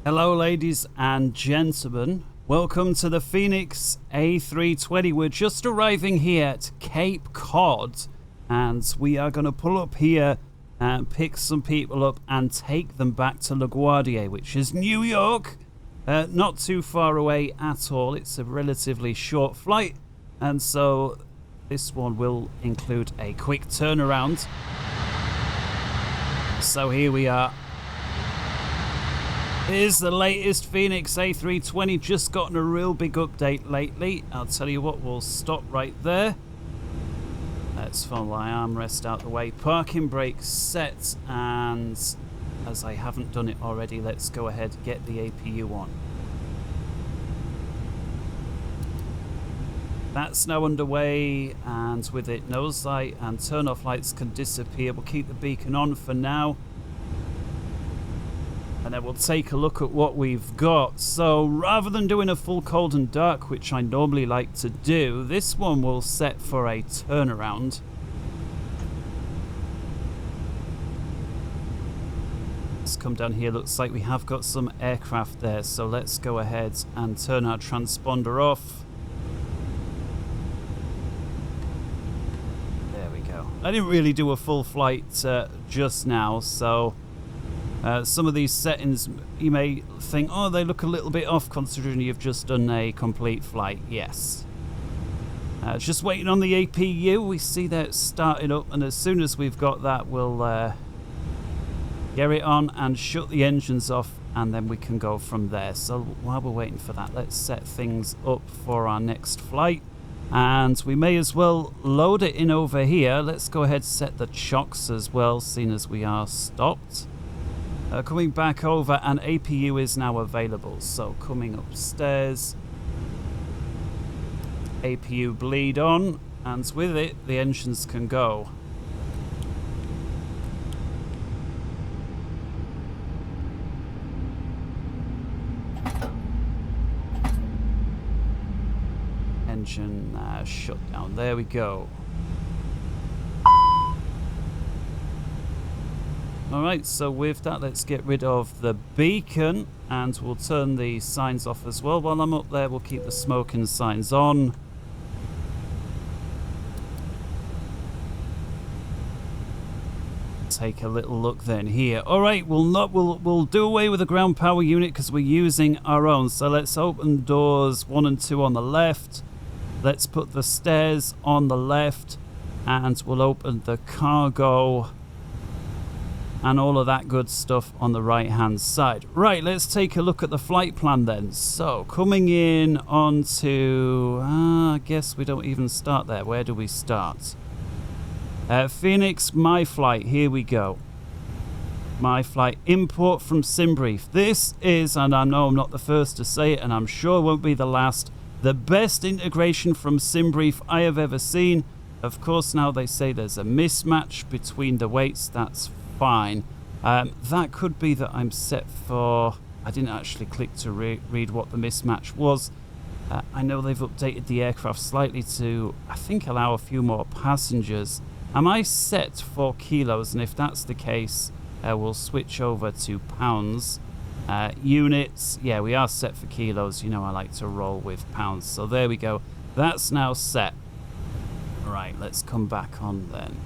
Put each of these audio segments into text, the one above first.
Hello ladies and gentlemen, welcome to the Fenix A320. We're just arriving here at Cape Cod and we are going to pull up here and pick some people up and take them back to LaGuardia, which is New York. Not too far away at all. It's a relatively short flight, and so this one will include a quick turnaround. So here we are. Here's the latest Fenix A320, just gotten a real big update lately. I'll tell you what, we'll stop right there. Let's follow my armrest out the way. Parking brakes set, and as I haven't done it already, let's go ahead, get the APU on. That's now underway, and with it, nose light and turn off lights can disappear. We'll keep the beacon on for now. And then we'll take a look at what we've got. So rather than doing a full cold and dark, which I normally like to do, this one will set for a turnaround. Let's come down here. Looks like we have got some aircraft there. So let's go ahead and turn our transponder off. There we go. I didn't really do a full flight just now, so... some of these settings you may think, oh, they look a little bit off considering you've just done a complete flight. Yes. Just waiting on the APU. We see that it's starting up, and as soon as we've got that, we'll get it on and shut the engines off, and then we can go from there. So while we're waiting for that, let's set things up for our next flight. And we may as well load it in over here. Let's go ahead and set the chocks as well, seeing as we are stopped. Coming back over, and APU is now available. So coming upstairs, APU bleed on, and with it the engines can go. Engine shut down. There we go. Alright, so with that, let's get rid of the beacon, and we'll turn the signs off as well. While I'm up there, we'll keep the smoking signs on. Take a little look then here. Alright, we'll do away with the ground power unit because we're using our own. So let's open doors 1 and 2 on the left. Let's put the stairs on the left, and we'll open the cargo and all of that good stuff on the right hand side. Right, let's take a look at the flight plan then. So coming in onto, I guess we don't even start there. Where do we start? Phoenix, my flight, here we go. My flight, import from SimBrief. This is, and I know I'm not the first to say it, and I'm sure won't be the last, the best integration from SimBrief I have ever seen. Of course, now they say there's a mismatch between the weights. That's fine. That could be that I'm set for... I didn't actually click to read what the mismatch was. I know they've updated the aircraft slightly to, I think, allow a few more passengers. Am I set for kilos? And if that's the case, we'll switch over to pounds. Units, yeah, we are set for kilos. You know I like to roll with pounds. So there we go. That's now set. Right, let's come back on then.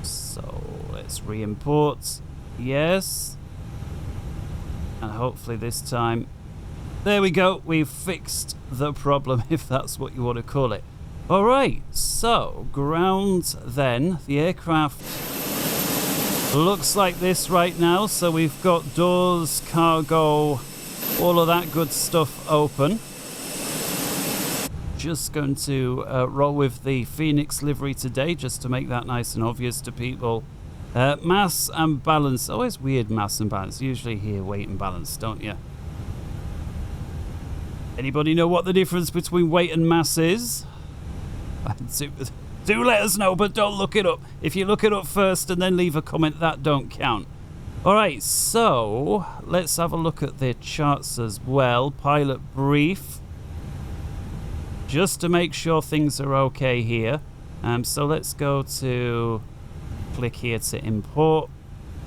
So let's re-import. Yes. And hopefully this time, there we go, we've fixed the problem, if that's what you want to call it. Alright, so ground then. The aircraft looks like this right now. So we've got doors, cargo, all of that good stuff open. Just going to roll with the Phoenix livery today, just to make that nice and obvious to people. Mass and balance. Always weird, mass and balance. Usually hear weight and balance, don't you? Anybody know what the difference between weight and mass is? Do let us know, but don't look it up. If you look it up first and then leave a comment, that don't count. Alright, so let's have a look at the charts as well. Pilot brief. Just to make sure things are okay here. So let's go to click here to import,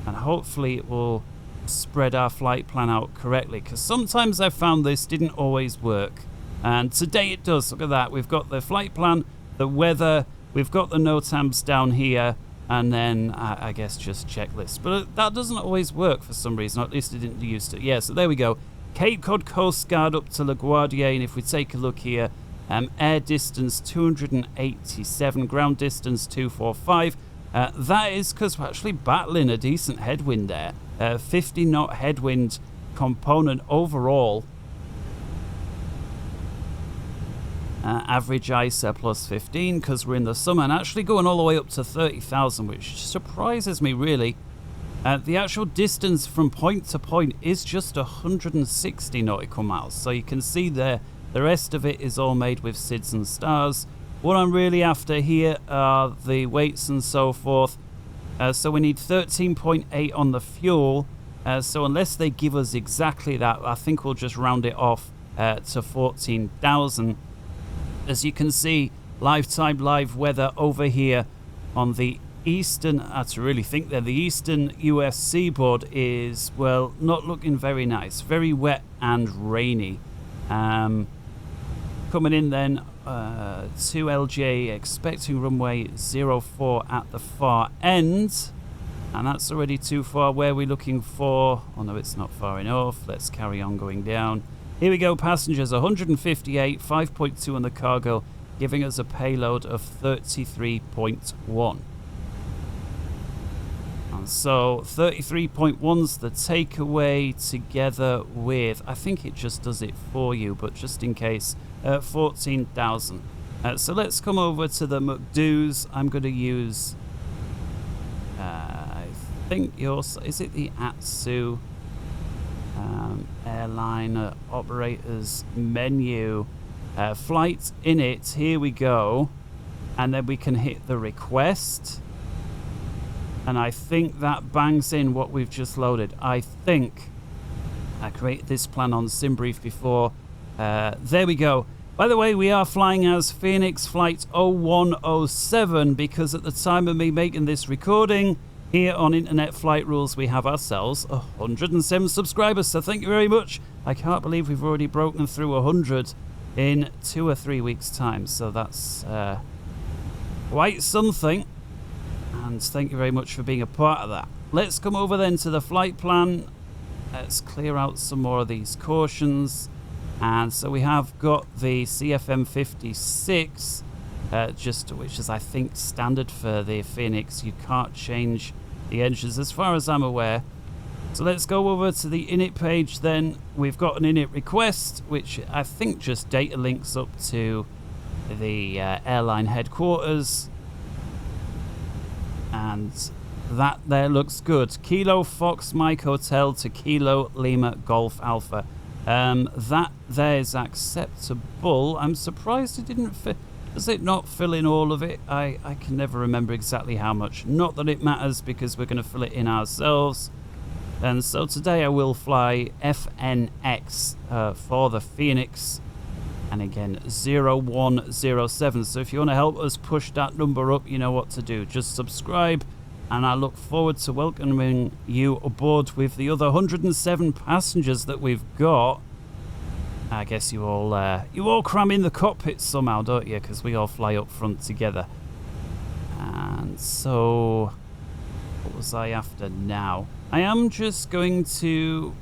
and hopefully it will spread our flight plan out correctly, because sometimes I found this didn't always work, and today it does. Look at that. We've got the flight plan, the weather, we've got the NOTAMs down here, and then I guess just checklist. But that doesn't always work for some reason, or at least it didn't used to. Yeah, so there we go. Cape Cod Coast Guard up to La Guardia, and if we take a look here, air distance 287, ground distance 245. That is because we're actually battling a decent headwind there. 50 knot headwind component overall. Average ISA plus 15 because we're in the summer, and actually going all the way up to 30,000, which surprises me really. The actual distance from point to point is just 160 nautical miles, so you can see there the rest of it is all made with SIDS and stars. What I'm really after here are the weights and so forth. So we need 13.8 on the fuel. So unless they give us exactly that, I think we'll just round it off to 14,000. As you can see, lifetime live weather over here on the eastern, I have to really think there, the eastern US seaboard is, well, not looking very nice. Very wet and rainy. Coming in then to LJ, expecting runway 04 at the far end. And that's already too far. Where are we looking for? Oh no, it's not far enough. Let's carry on going down. Here we go, passengers, 158, 5.2 on the cargo, giving us a payload of 33.1. And so 33.1's the takeaway together with, I think it just does it for you, but just in case, 14,000. So let's come over to the McDo's. I'm going to use, I think yours, is it the ATSU airline operators menu, flight in it. Here we go, and then we can hit the request, and I think that bangs in what we've just loaded. I think I created this plan on SimBrief before. There we go. By the way, we are flying as Fenix Flight 0107 because at the time of me making this recording here on Internet Flight Rules, we have ourselves 107 subscribers, so thank you very much. I can't believe we've already broken through 100 in 2 or 3 weeks' time, so that's quite something. And thank you very much for being a part of that. Let's come over then to the flight plan. Let's clear out some more of these cautions. And so we have got the CFM 56, which is I think standard for the Phoenix. You can't change the engines as far as I'm aware. So let's go over to the init page then. We've got an init request, which I think just data links up to the airline headquarters. And that there looks good. Kilo Fox Mike Hotel to Kilo Lima Golf Alpha. That there is acceptable. I'm surprised it didn't fit. Does it not fill in all of it? I can never remember exactly how much. Not that it matters because we're going to fill it in ourselves. And so today I will fly FNX for the Phoenix. And again, 0107. So if you want to help us push that number up, you know what to do. Just subscribe. And I look forward to welcoming you aboard with the other 107 passengers that we've got. I guess you all cram in the cockpit somehow, don't you? Because we all fly up front together. And so, what was I after now? I am just going to,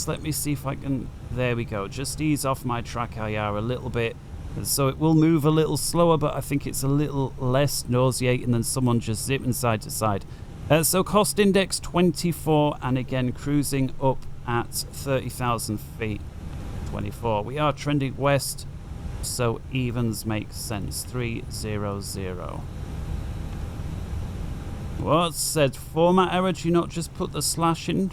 let me see if I can, there we go. Just ease off my track IR a little bit. So it will move a little slower, but I think it's a little less nauseating than someone just zipping side to side. So cost index 24, and again cruising up at 30,000 feet. 24. We are trending west, so evens make sense. 300. What said format error? Do you not just put the slash in?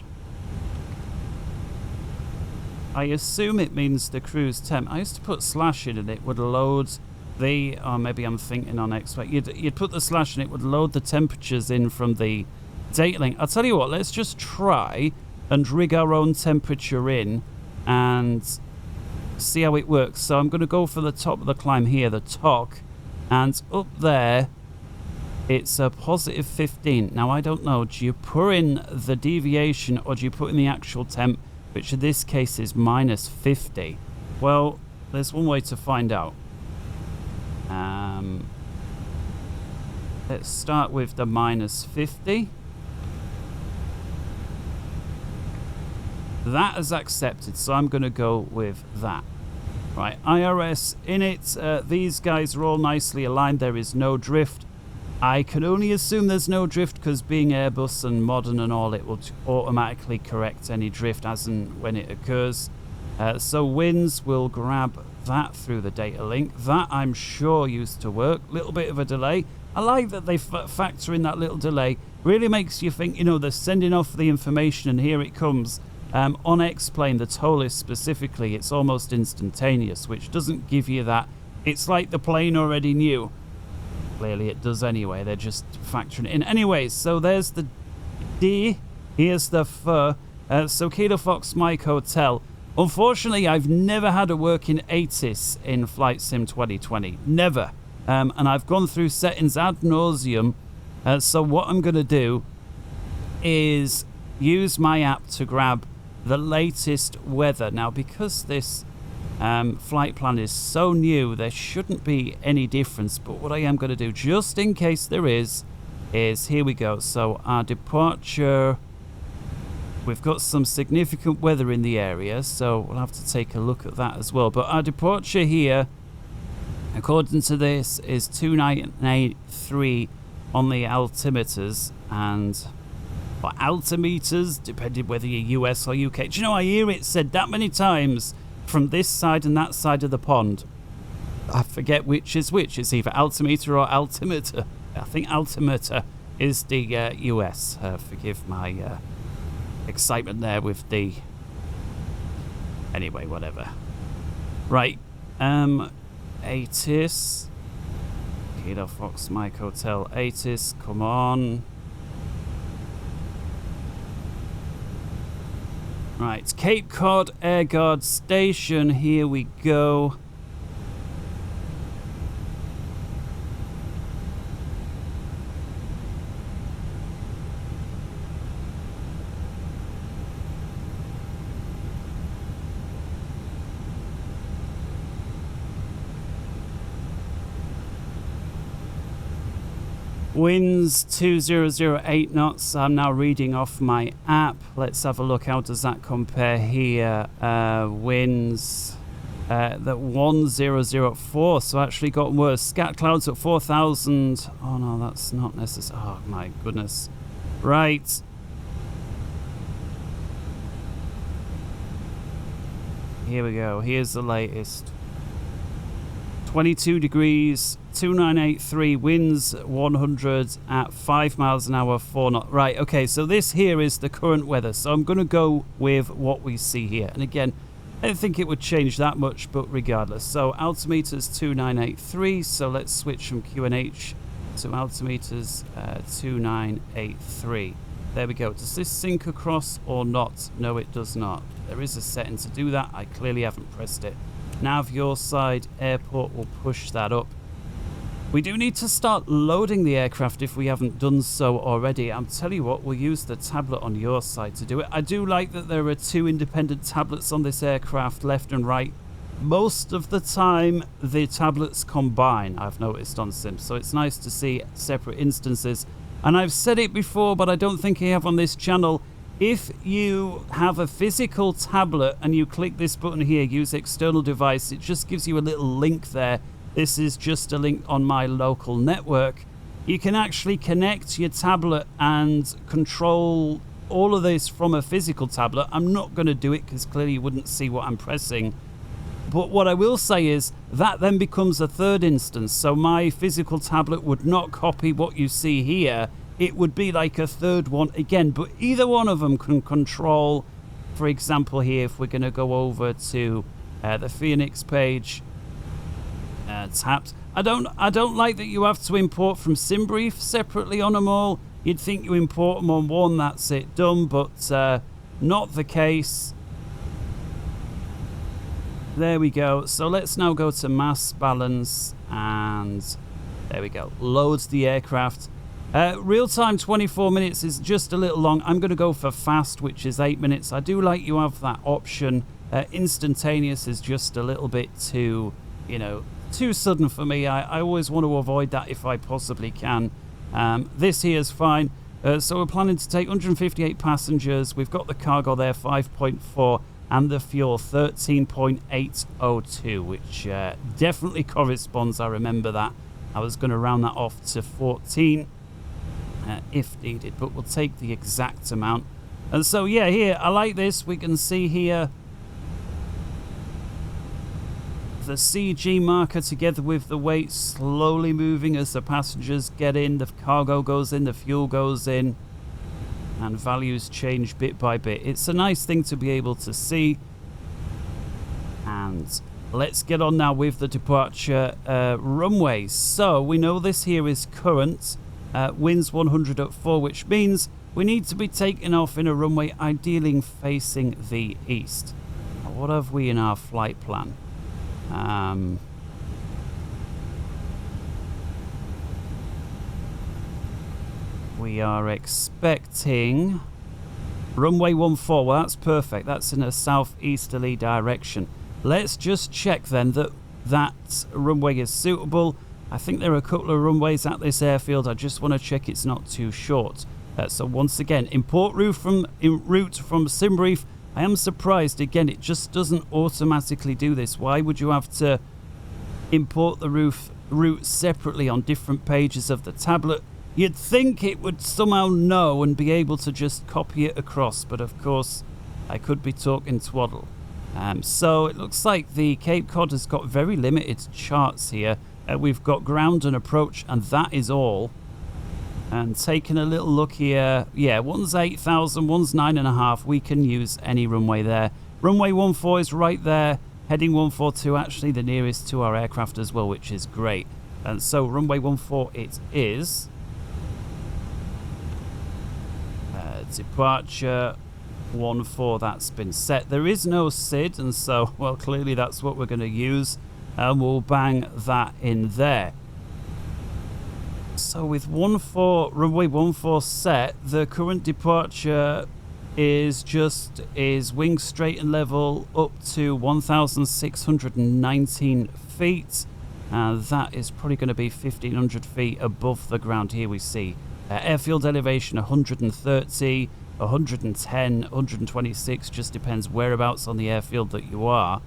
I assume it means the cruise temp. I used to put slash in and it would load the, or maybe I'm thinking on expect. You'd put the slash and it would load the temperatures in from the data link. I'll tell you what, let's just try and rig our own temperature in and see how it works. So I'm going to go for the top of the climb here, the TOC, and up there it's a positive 15. Now, I don't know, do you put in the deviation or do you put in the actual temp, which in this case is minus 50? Well, there's one way to find out. Let's start with the minus 50. That is accepted, so I'm going to go with that. Right, IRS in it. These guys are all nicely aligned. There is no drift. I can only assume there's no drift because being Airbus and modern and all, it will automatically correct any drift as and when it occurs. So winds will grab that through the data link. That I'm sure used to work. Little bit of a delay. I like that they factor in that little delay. Really makes you think, you know, they're sending off the information and here it comes. On X-Plane, the TOLIS specifically, it's almost instantaneous, which doesn't give you that. It's like the plane already knew. Clearly it does anyway, they're just factoring it in. Anyways, so there's the D, here's the F. So Kilo Fox Mike Hotel. Unfortunately, I've never had a working ATIS in FlightSim 2020. Never. And I've gone through settings ad nauseum. So what I'm going to do is use my app to grab the latest weather. Now, because this flight plan is so new, there shouldn't be any difference, but what I am going to do, just in case there is here we go. So our departure, we've got some significant weather in the area, so we'll have to take a look at that as well. But our departure here, according to this, is 2983 on the altimeters, and or altimeters, depending whether you're US or UK. Do you know, I hear it said that many times from this side and that side of the pond. I forget which is which. It's either altimeter or altimeter. I think altimeter is the US. Forgive my excitement there with the... Anyway, whatever. Right. ATIS. Kilo Fox Mike Hotel ATIS. Come on. Right, Cape Cod Air Guard Station, here we go. Winds 2008 knots. I'm now reading off my app. Let's have a look. How does that compare here? Winds that 1004. So actually got worse. Scat clouds at 4,000. Oh no, that's not necessary. Oh my goodness. Right. Here we go. Here's the latest. 22 degrees, 2983, winds 100 at 5 miles an hour, 4 knots. Right, okay, so this here is the current weather. So I'm going to go with what we see here. And again, I don't think it would change that much, but regardless. So altimeters 2983, so let's switch from QNH to altimeters 2983. There we go. Does this sync across or not? No, it does not. There is a setting to do that. I clearly haven't pressed it. Nav your side, airport will push that up. We do need to start loading the aircraft if we haven't done so already. I'm telling you what, we'll use the tablet on your side to do it. I do like that there are 2 independent tablets on this aircraft, left and right. Most of the time, the tablets combine, I've noticed on Sim. So it's nice to see separate instances. And I've said it before, but I don't think I have on this channel. If you have a physical tablet and you click this button here, use external device, it just gives you a little link there. This is just a link on my local network. You can actually connect your tablet and control all of this from a physical tablet. I'm not going to do it because clearly you wouldn't see what I'm pressing. But what I will say is that then becomes a third instance. So my physical tablet would not copy what you see here. It would be like a third one again, but either one of them can control. For example, here, if we're going to go over to the Fenix page, tapped. I don't like that you have to import from SimBrief separately on them all. You'd think you import them on one, that's it, done, but not the case. There we go. So let's now go to mass balance, and there we go. Loads the aircraft. Real time 24 minutes is just a little long. I'm going to go for fast, which is 8 minutes. I do like you have that option. Instantaneous is just a little bit too, you know, too sudden for me. I always want to avoid that if I possibly can. This here is fine. So we're planning to take 158 passengers. We've got the cargo there, 5.4, and the fuel, 13.802, which definitely corresponds. I remember that. I was going to round that off to 14 if needed, but we'll take the exact amount. And so, yeah, here, I like this. We can see here the CG marker together with the weight slowly moving as the passengers get in, the cargo goes in, the fuel goes in, and values change bit by bit. It's a nice thing to be able to see. And let's get on now with the departure runway. So we know this here is current, winds 100 at 4, which means we need to be taking off in a runway ideally facing the east. Now, what have we in our flight plan? We are expecting runway 14. Well, that's perfect. That's in a southeasterly direction. Let's just check then that that runway is suitable. I think there are a couple of runways at this airfield. I just want to check it's not too short. So once again, import route from SimBrief. I am surprised, again, it just doesn't automatically do this. Why would you have to import the route separately on different pages of the tablet? You'd think it would somehow know and be able to just copy it across, but of course, I could be talking twaddle. So it looks like the Cape Cod has got very limited charts here. We've got ground and approach, and that is all. And taking a little look here, yeah, one's 8,000, one's 9.5. We can use any runway there. Runway 14 is right there. Heading 142, actually the nearest to our aircraft as well, which is great. And so runway 14 it is. Departure 14, that's been set. There is no SID, and so, well, clearly that's what we're going to use. And we'll bang that in there. So with runway 14 set, the current departure is wing straight and level up to 1,619 feet. That is probably going to be 1,500 feet above the ground. Here we see airfield elevation 130, 110, 126, just depends whereabouts on the airfield that you are.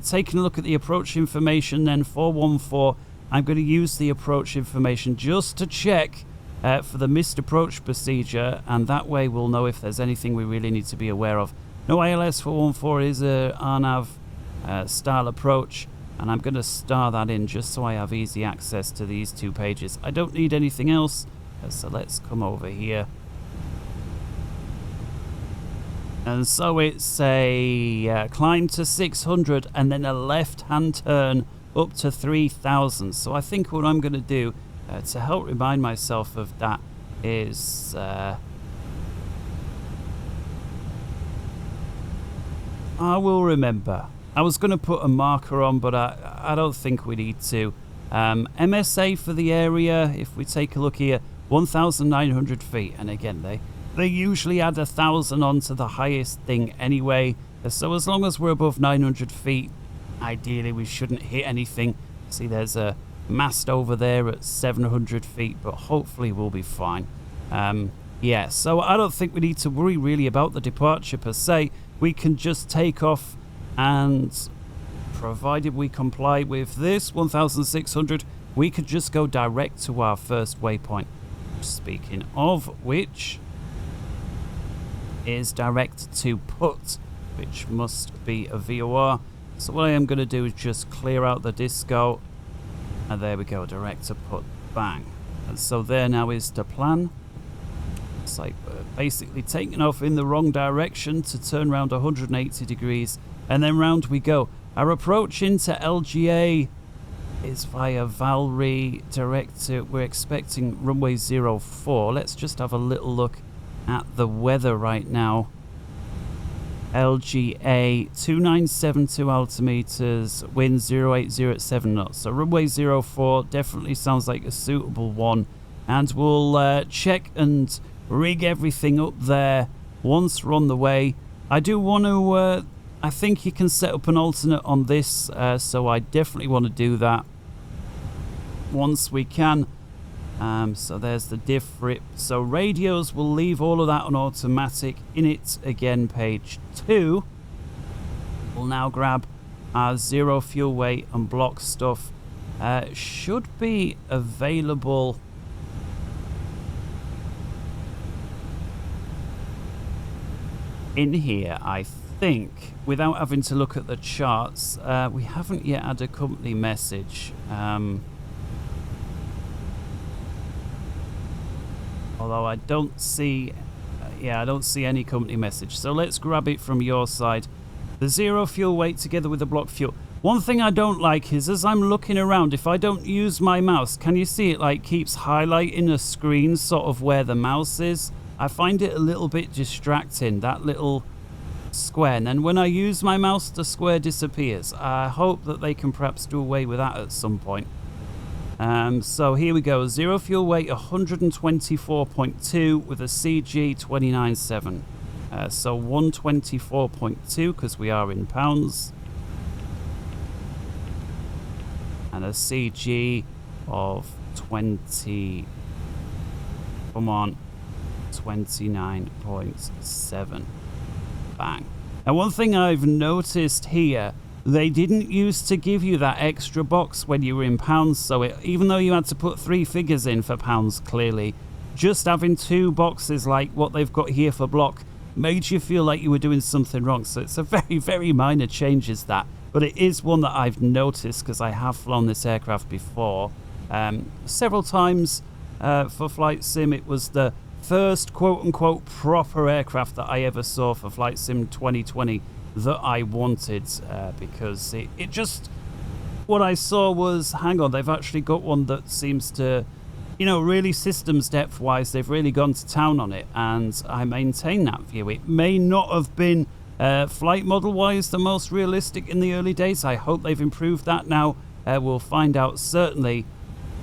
Taking a look at the approach information then, 414. I'm going to use the approach information just to check for the missed approach procedure, and that way we'll know if there's anything we really need to be aware of. No ILS 414 is a RNAV style approach, and I'm going to star that in just so I have easy access to these two pages. I don't need anything else, so let's come over here. And so it's a climb to 600 and then a left-hand turn up to 3,000. So I think what I'm going to do to help remind myself of that is I will remember. I was going to put a marker on, but I don't think we need to. MSA for the area, if we take a look here, 1,900 feet. And again, they usually add 1,000 onto the highest thing anyway. So as long as we're above 900 feet, ideally we shouldn't hit anything. See, there's a mast over there at 700 feet, but hopefully we'll be fine. Yeah, so I don't think we need to worry really about the departure per se. We can just take off, and provided we comply with this 1,600, we could just go direct to our first waypoint. Speaking of which, is direct to put, which must be a VOR. So what I am going to do is just clear out the disco, and there we go, direct to put, bang. And so there now is the plan. It's like we're basically taking off in the wrong direction to turn around 180 degrees, and then round we go. Our approach into LGA is via Valry, direct to, we're expecting runway 04. Let's just have a little look at the weather right now. LGA 2972 altimeters, wind 080 at 7 knots. So runway 04 definitely sounds like a suitable one. and we'll check and rig everything up there once we're on the way. I do want to, I think you can set up an alternate on this, so I definitely want to do that once we can. So there's the diff rip. So radios, we'll leave all of that on automatic. In it again, page 2. We'll now grab our zero fuel weight and block stuff. Should be available in here, I think, without having to look at the charts. We haven't yet had a company message. Although I don't see, I don't see any company message. So let's grab it from your side. The zero fuel weight together with the block fuel. One thing I don't like is as I'm looking around, if I don't use my mouse, can you see it like keeps highlighting a screen sort of where the mouse is? I find it a little bit distracting, that little square. And then when I use my mouse, the square disappears. I hope that they can perhaps do away with that at some point. So here we go, zero fuel weight 124.2 with a CG 29.7. So 124.2 because we are in pounds. And a CG of 20, come on, 29.7. Bang. Now one thing I've noticed here, they didn't used to give you that extra box when you were in pounds, so even though you had to put 3 figures in for pounds clearly, just having 2 boxes like what they've got here for block made you feel like you were doing something wrong. So it's a very, very minor change is that, but it is one that I've noticed because I have flown this aircraft before several times for FlightSim. It was the first quote-unquote proper aircraft that I ever saw for FlightSim 2020 that I wanted, because it just, what I saw was, hang on, they've actually got one that seems to, you know, really systems depth wise, they've really gone to town on it, and I maintain that view. It may not have been flight model wise the most realistic in the early days. I hope they've improved that now. We'll find out certainly,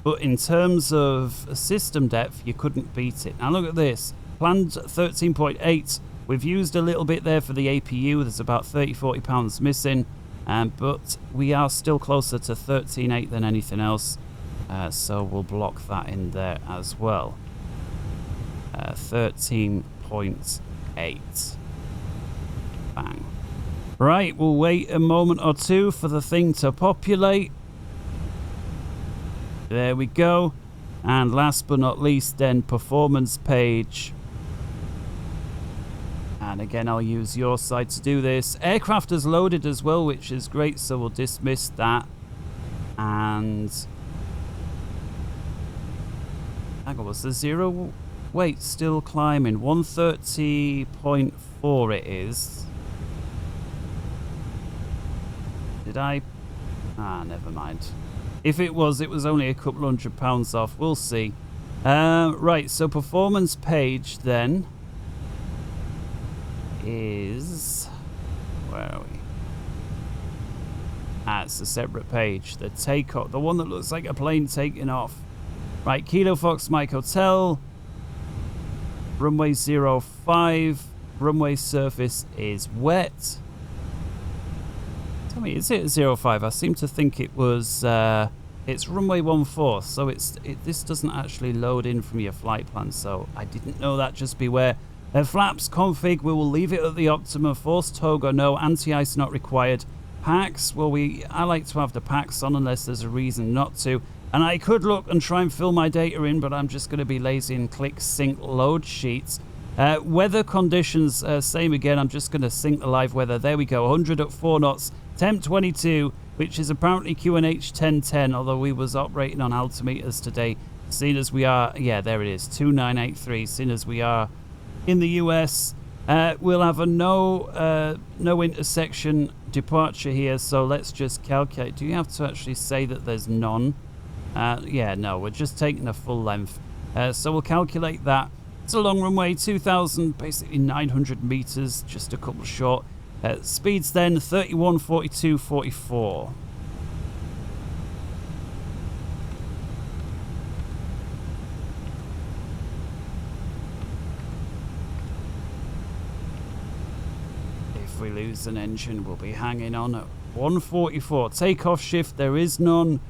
but in terms of system depth, you couldn't beat it. Now look at this, planned 13.8. We've used a little bit there for the APU. There's about 30-40 pounds missing, but we are still closer to 13.8 than anything else. So we'll block that in there as well. 13.8. Bang. Right, we'll wait a moment or two for the thing to populate. There we go. And last but not least then, performance page. And again, I'll use your side to do this. Aircraft is loaded as well, which is great, so we'll dismiss that. And hang on, was the zero weight still climbing? 130.4 it is. Did I? Never mind. If it was only a couple £100 off. We'll see. Right, so performance page then is, where are we? It's a separate page. The takeoff, the one that looks like a plane taking off. Right, Kilo Fox Mike Hotel, runway 05, runway surface is wet. Tell me, is it 05? I seem to think it was, it's runway 14, so this doesn't actually load in from your flight plan, so I didn't know that, just beware. Flaps config, we will leave it at the optimum. Forced togo, no. Anti-ice not required. Packs, well, I like to have the packs on unless there's a reason not to. And I could look and try and fill my data in, but I'm just going to be lazy and click sync load sheets. Weather conditions, same again. I'm just going to sync the live weather. There we go, 100 at 4 knots. Temp 22, which is apparently QNH 1010, although we was operating on altimeters today. Seeing as we are, yeah, there it is, 2983. Seeing as we are in the US, we'll have a no intersection departure here, so let's just calculate. Do you have to actually say that there's none? Yeah, no, we're just taking a full length. So we'll calculate that. It's a long runway, 2,000, basically 900 meters, just a couple short. Speeds then 31, 42, 44. If we lose an engine, we'll be hanging on at 144. Takeoff shift, there is none.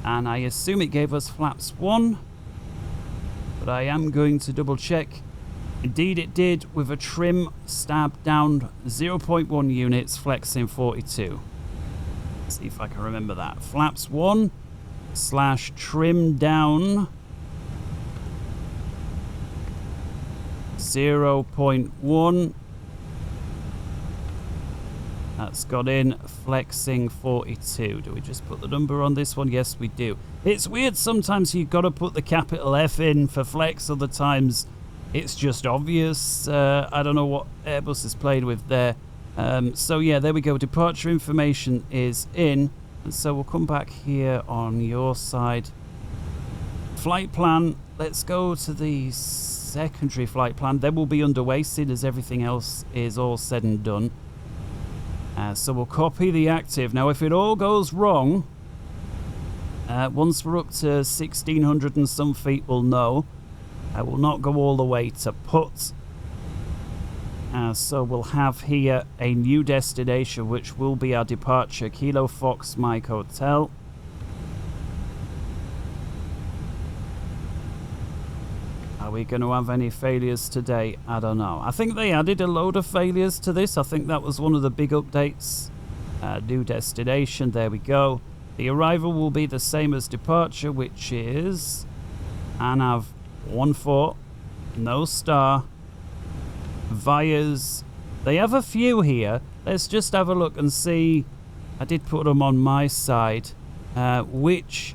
And I assume it gave us flaps 1. But I am going to double check. Indeed it did, with a trim stab down 0.1 units, FlightSim 42. Let's see if I can remember that. Flaps 1 / trim down 0.1. That's got in FlightSim 42. Do we just put the number on this one? Yes, we do. It's weird. Sometimes you've got to put the capital F in for flex. Other times it's just obvious. I don't know what Airbus is playing with there. So yeah, there we go. Departure information is in. And so we'll come back here on your side. Flight plan. Let's go to the secondary flight plan. Then we'll be underway soon as everything else is all said and done. So we'll copy the active. Now, if it all goes wrong, once we're up to 1,600 and some feet, we'll know. I will not go all the way to put. So we'll have here a new destination, which will be our departure. Kilo Fox Mike Hotel. Are we going to have any failures today? I don't know. I think they added a load of failures to this. I think that was one of the big updates. New destination. There we go. The arrival will be the same as departure, which is ANAV 14. No star. VIAs. They have a few here. Let's just have a look and see. I did put them on my side. Which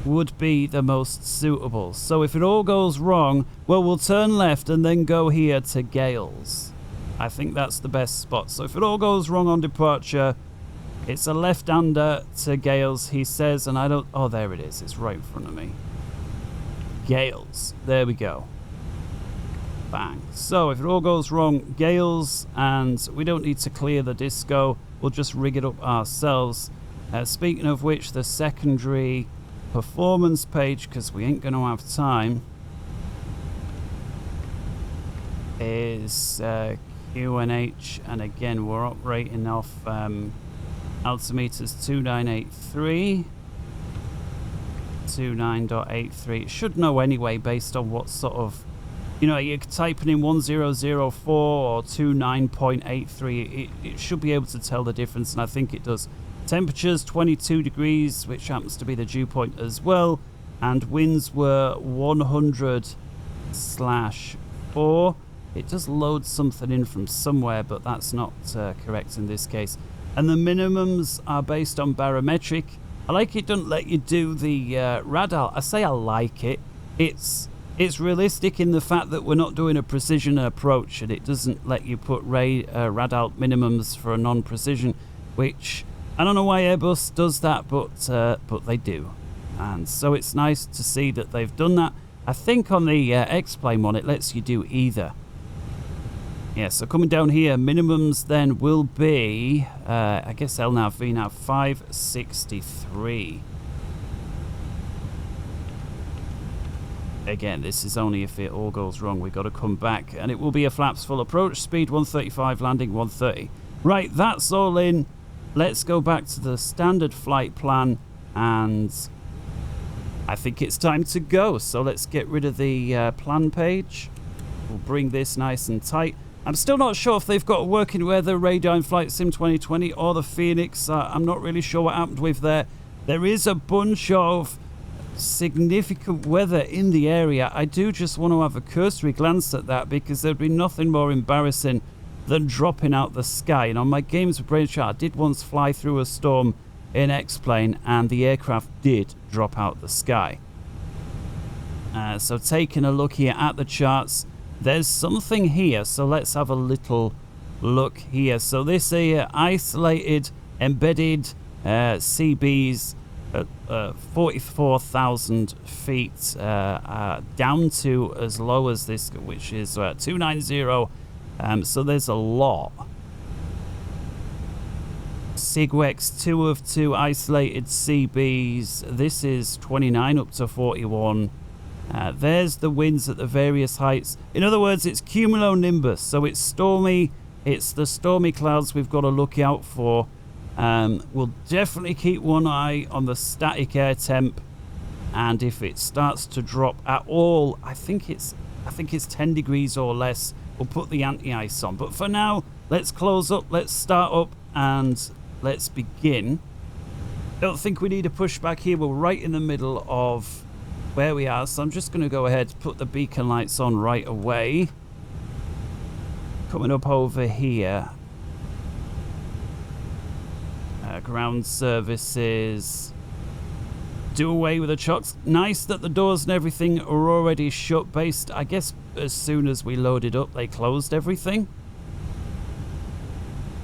would be the most suitable. So if it all goes wrong, well, we'll turn left and then go here to Gales. I think that's the best spot. So if it all goes wrong on departure, it's a left-hander to Gales, he says, and I don't... Oh, there it is. It's right in front of me. Gales. There we go. Bang. So if it all goes wrong, Gales, and we don't need to clear the disco. We'll just rig it up ourselves. Speaking of which, the secondary performance page, because we ain't going to have time, is QNH, and again we're operating off altimeters 2983, 29.83. It should know anyway based on what sort of, you know, you're typing in 1004 or 29.83. It should be able to tell the difference, and I think it does. Temperatures 22 degrees, which happens to be the dew point as well, and winds were 100/4. It does load something in from somewhere, but that's not correct in this case. And the minimums are based on barometric. I like it doesn't let you do the radar. I say I like it. It's realistic in the fact that we're not doing a precision approach, and it doesn't let you put radar minimums for a non-precision, which I don't know why Airbus does that, but they do. And so it's nice to see that they've done that. I think on the X-Plane one, it lets you do either. Yeah, so coming down here, minimums then will be, I guess LNAV, VNAV 563. Again, this is only if it all goes wrong. We've got to come back, and it will be a flaps full approach, speed 135, landing 130. Right, that's all in. Let's go back to the standard flight plan, and I think it's time to go. So let's get rid of the plan page. We'll bring this nice and tight. I'm still not sure if they've got working weather radar in FlightSim 2020 or the Fenix. I'm not really sure what happened with there. There is a bunch of significant weather in the area. I do just want to have a cursory glance at that, because there'd be nothing more embarrassing than dropping out the sky. And on my games with Brain Chart, I did once fly through a storm in X-Plane, and the aircraft did drop out the sky. So taking a look here at the charts, there's something here, so let's have a little look here. So this here, isolated embedded CBs at 44,000 feet down to as low as this, which is 290. So there's a lot. SigWx 2 of 2 isolated CBs. This is 29 up to 41. There's the winds at the various heights. In other words, it's cumulonimbus, so it's stormy It's the stormy clouds we've got to look out for. We'll definitely keep one eye on the static air temp, and if it starts to drop at all, I think it's 10 degrees or less, we'll put the anti-ice on. But for now, let's close up, let's start up, and let's begin. Don't think we need a push back here. We're right in the middle of where we are, so I'm just going to go ahead, put the beacon lights on right away. Coming up over here, ground services, do away with the chocks. Nice that the doors and everything are already shut, based, I guess, as soon as we loaded up they closed everything.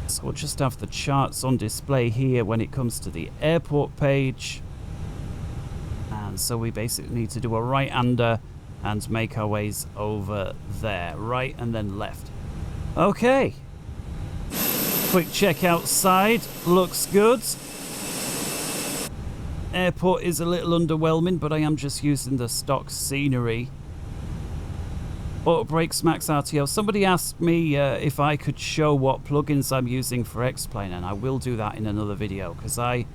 So we'll just have the charts on display here when it comes to the airport page. And so we basically need to do a right-hander and make our ways over there. Right and then left. Okay. Quick check outside. Looks good. Airport is a little underwhelming, but I am just using the stock scenery. Auto brakes max RTO. Somebody asked me if I could show what plugins I'm using for X-Plane, and I will do that in another video, because I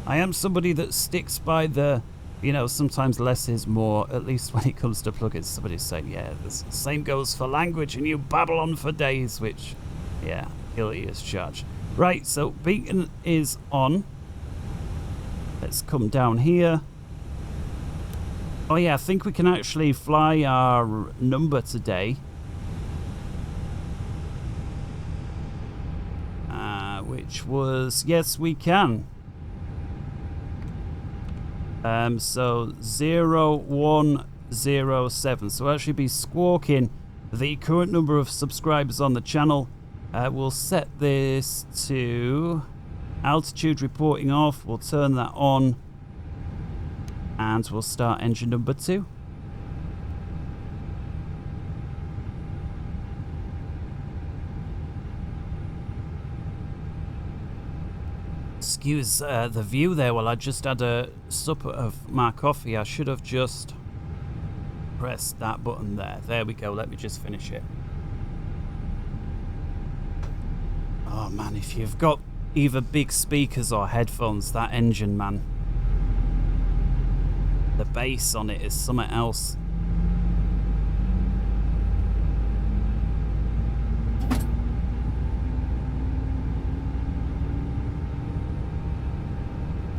am somebody that sticks by the, you know, sometimes less is more, at least when it comes to plugins. Somebody's saying, yeah, the same goes for language, and you babble on for days, which, yeah, guilty as charged. Right, so beacon is on. Let's come down here. Oh yeah, I think we can actually fly our number today. Which was, yes, we can. So 0107. So we'll actually be squawking the current number of subscribers on the channel. We'll set this to altitude reporting off. We'll turn that on. And we'll start engine number 2. Excuse the view there. Well, I just had a sup of my coffee. I should have just pressed that button there. There we go. Let me just finish it. Oh man, if you've got either big speakers or headphones, that engine, man. The bass on it is something else.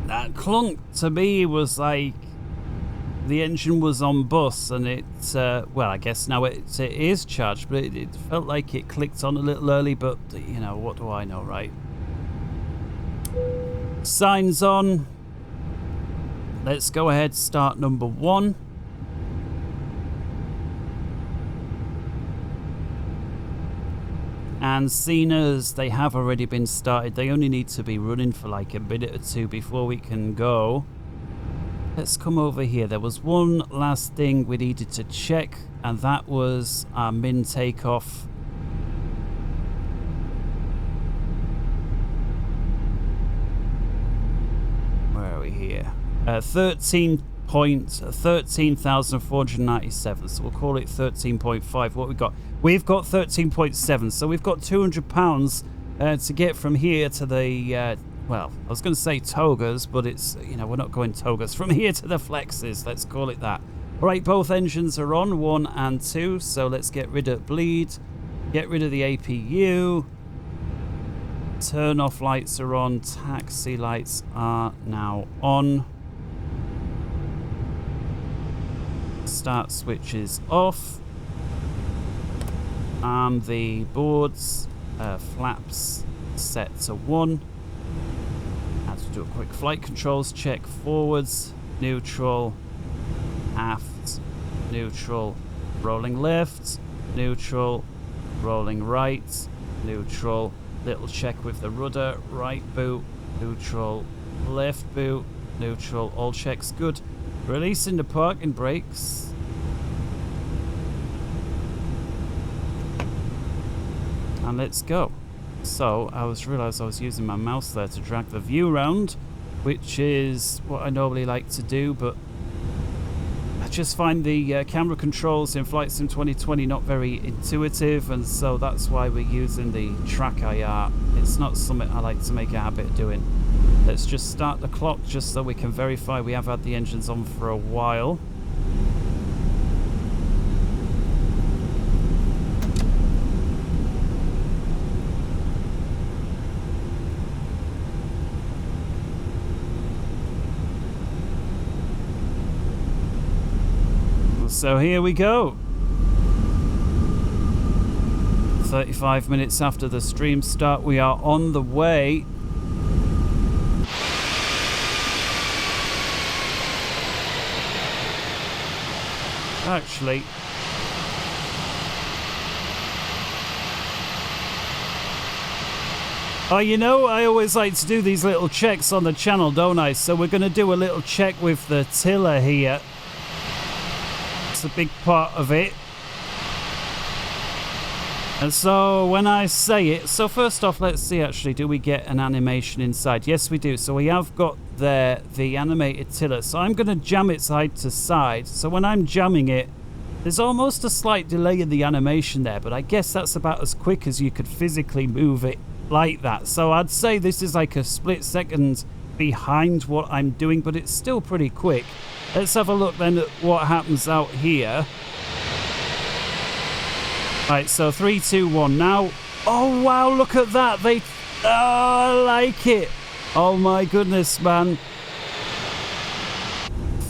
That clunk to me was like the engine was on bus, and it, well, I guess now it is charged, but it felt like it clicked on a little early, but you know, what do I know, right? Signs on. Let's go ahead, start number 1. And seeing as they have already been started, they only need to be running for like a minute or two before we can go. Let's come over here. There was one last thing we needed to check, and that was our min takeoff. Where are we here? 13,497, so we'll call it 13.5. What we got? We've got 13.7, so we've got £200 to get from here to the, well, I was going to say togas, but it's, you know, we're not going togas. From here to the flexes, let's call it that. All right, both engines are on, 1 and 2, so let's get rid of bleed, get rid of the APU. Turn off lights are on, taxi lights are now on. Start switches off. The boards, flaps set to 1. Have to do a quick flight controls check. Forwards, neutral, aft, neutral, rolling left, neutral, rolling right, neutral. Little check with the rudder, right boot, neutral, left boot, neutral. All checks good. Releasing the parking brakes. And let's go. So I realised I was using my mouse there to drag the view around, which is what I normally like to do, but I just find the camera controls in FlightSim 2020 not very intuitive, and so that's why we're using the track IR. It's not something I like to make a habit of doing. Let's just start the clock just so we can verify we have had the engines on for a while. So here we go. 35 minutes after the stream start, we are on the way. Actually, oh, you know, I always like to do these little checks on the channel, don't I? So we're going to do a little check with the tiller here. A big part of it. And so when I say it, so first off, let's see, actually, do we get an animation inside? Yes, we do. So we have got there the animated tiller. So I'm going to jam it side to side. So when I'm jamming it, there's almost a slight delay in the animation there, but I guess that's about as quick as you could physically move it like that. So I'd say this is like a split second behind what I'm doing, but it's still pretty quick. Let's have a look then at what happens out here. Right, so 3, 2, 1 now. Oh wow, look at that. Oh, I like it. Oh my goodness, man.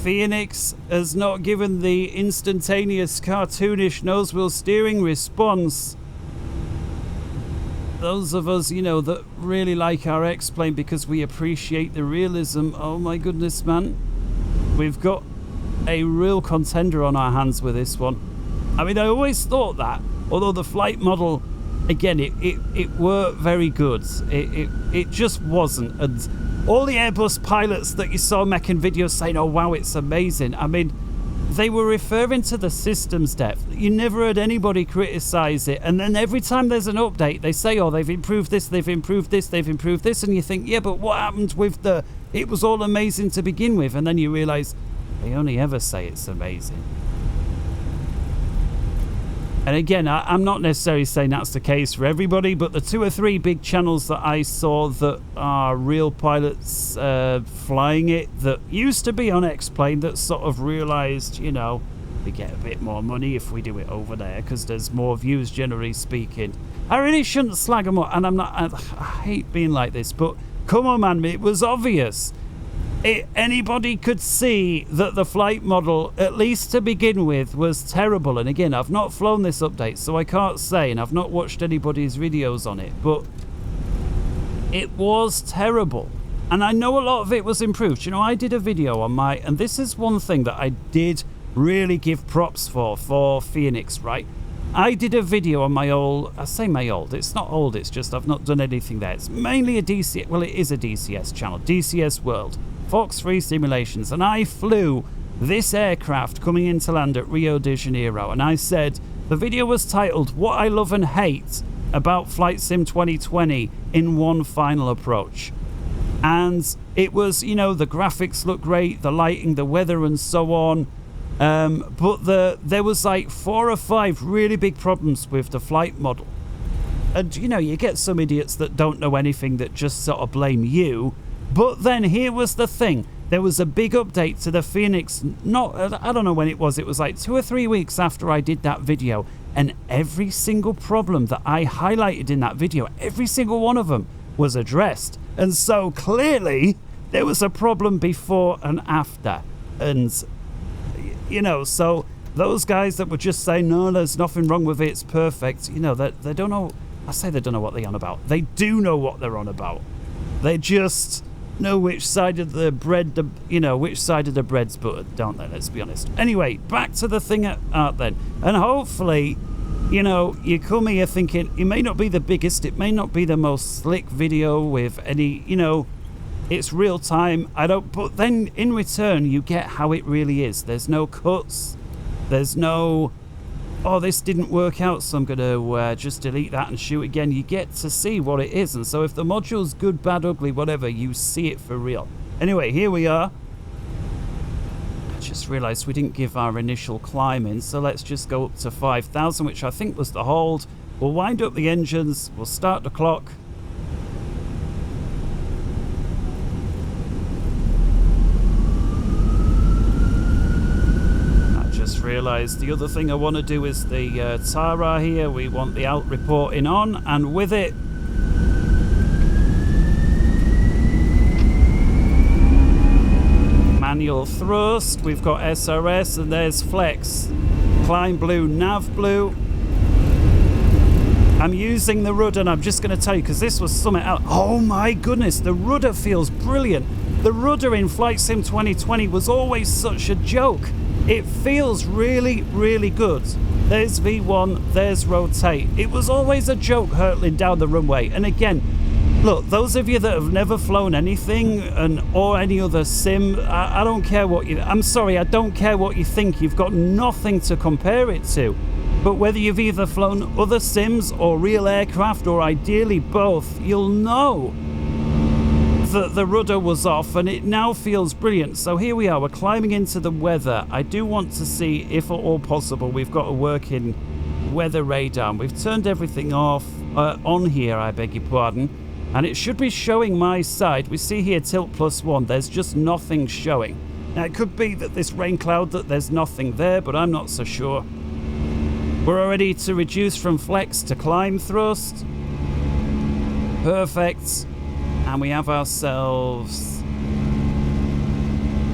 Fenix has not given the instantaneous cartoonish nose wheel steering response. Those of us, you know, that really like our X-Plane because we appreciate the realism. Oh my goodness, man. We've got a real contender on our hands with this one. I mean, I always thought that, although the flight model, again, it weren't very good. It just wasn't. And all the Airbus pilots that you saw making videos saying, oh wow, it's amazing. I mean, they were referring to the system's depth. You never heard anybody criticize it. And then every time there's an update, they say, oh, they've improved this, they've improved this, they've improved this. And you think, yeah, but what happened with it was all amazing to begin with. And then you realize they only ever say it's amazing. And again, I'm not necessarily saying that's the case for everybody, but the 2 or 3 big channels that I saw that are real pilots flying it, that used to be on X-Plane, that sort of realized, you know, we get a bit more money if we do it over there because there's more views, generally speaking. I really shouldn't slag them up, and I hate being like this, but come on, man, it was obvious. Anybody could see that the flight model, at least to begin with, was terrible. And again, I've not flown this update, so I can't say, and I've not watched anybody's videos on it, but it was terrible. And I know a lot of it was improved. You know, I did a video on and this is one thing that I did really give props for Fenix, right? I did a video on my old, I say my old, it's not old, it's just I've not done anything there. It's mainly a DCS, well, it is a DCS channel, DCS World. Fox 3 simulations, and I flew this aircraft coming into land at Rio de Janeiro, and I said the video was titled What I Love and Hate About FlightSim 2020 in One Final Approach. And it was, you know, the graphics look great, the lighting, the weather and so on, but there was like 4 or 5 really big problems with the flight model. And you know, you get some idiots that don't know anything that just sort of blame you. But then here was the thing. There was a big update to the Fenix, I don't know when it was like 2 or 3 weeks after I did that video, and every single problem that I highlighted in that video, every single one of them was addressed. And so clearly there was a problem before and after. And, you know, so those guys that were just saying, no, there's nothing wrong with it, it's perfect, you know, they don't know, I say they don't know what they're on about. They do know what they're on about. They just know which side of the bread, which side of the bread's buttered, don't they? Let's be honest. Anyway, back to the thing at art then. And hopefully, you know, you come here thinking it may not be the biggest, it may not be the most slick video with any, you know, it's real time. But then in return, you get how it really is. There's no cuts. There's no, oh, this didn't work out, so I'm going to just delete that and shoot again. You get to see what it is. And so if the module's good, bad, ugly, whatever, you see it for real. Anyway, here we are. Just realised we didn't give our initial climb in, so let's just go up to 5,000, which I think was the hold. We'll wind up the engines, we'll start the clock. I just realised the other thing I want to do is the TARA here. We want the out reporting on, and with it, manual thrust. We've got SRS, and there's flex. Climb blue, nav blue. I'm using the rudder, and I'm just going to tell you, because this was something else. Oh my goodness, the rudder feels brilliant. The rudder in FlightSim 2020 was always such a joke. It feels really, really good. There's V1, there's rotate. It was always a joke hurtling down the runway. And again, look, those of you that have never flown anything or any other sim, I don't care what you... I'm sorry, I don't care what you think. You've got nothing to compare it to. But whether you've either flown other sims or real aircraft, or ideally both, you'll know that the rudder was off, and it now feels brilliant. So here we are, we're climbing into the weather. I do want to see, if at all possible, we've got a working weather radar. We've turned everything off on here, I beg your pardon. And it should be showing my side. We see here tilt +1. There's just nothing showing. Now, it could be that this rain cloud, that there's nothing there, but I'm not so sure. We're all ready to reduce from flex to climb thrust. Perfect. And we have ourselves...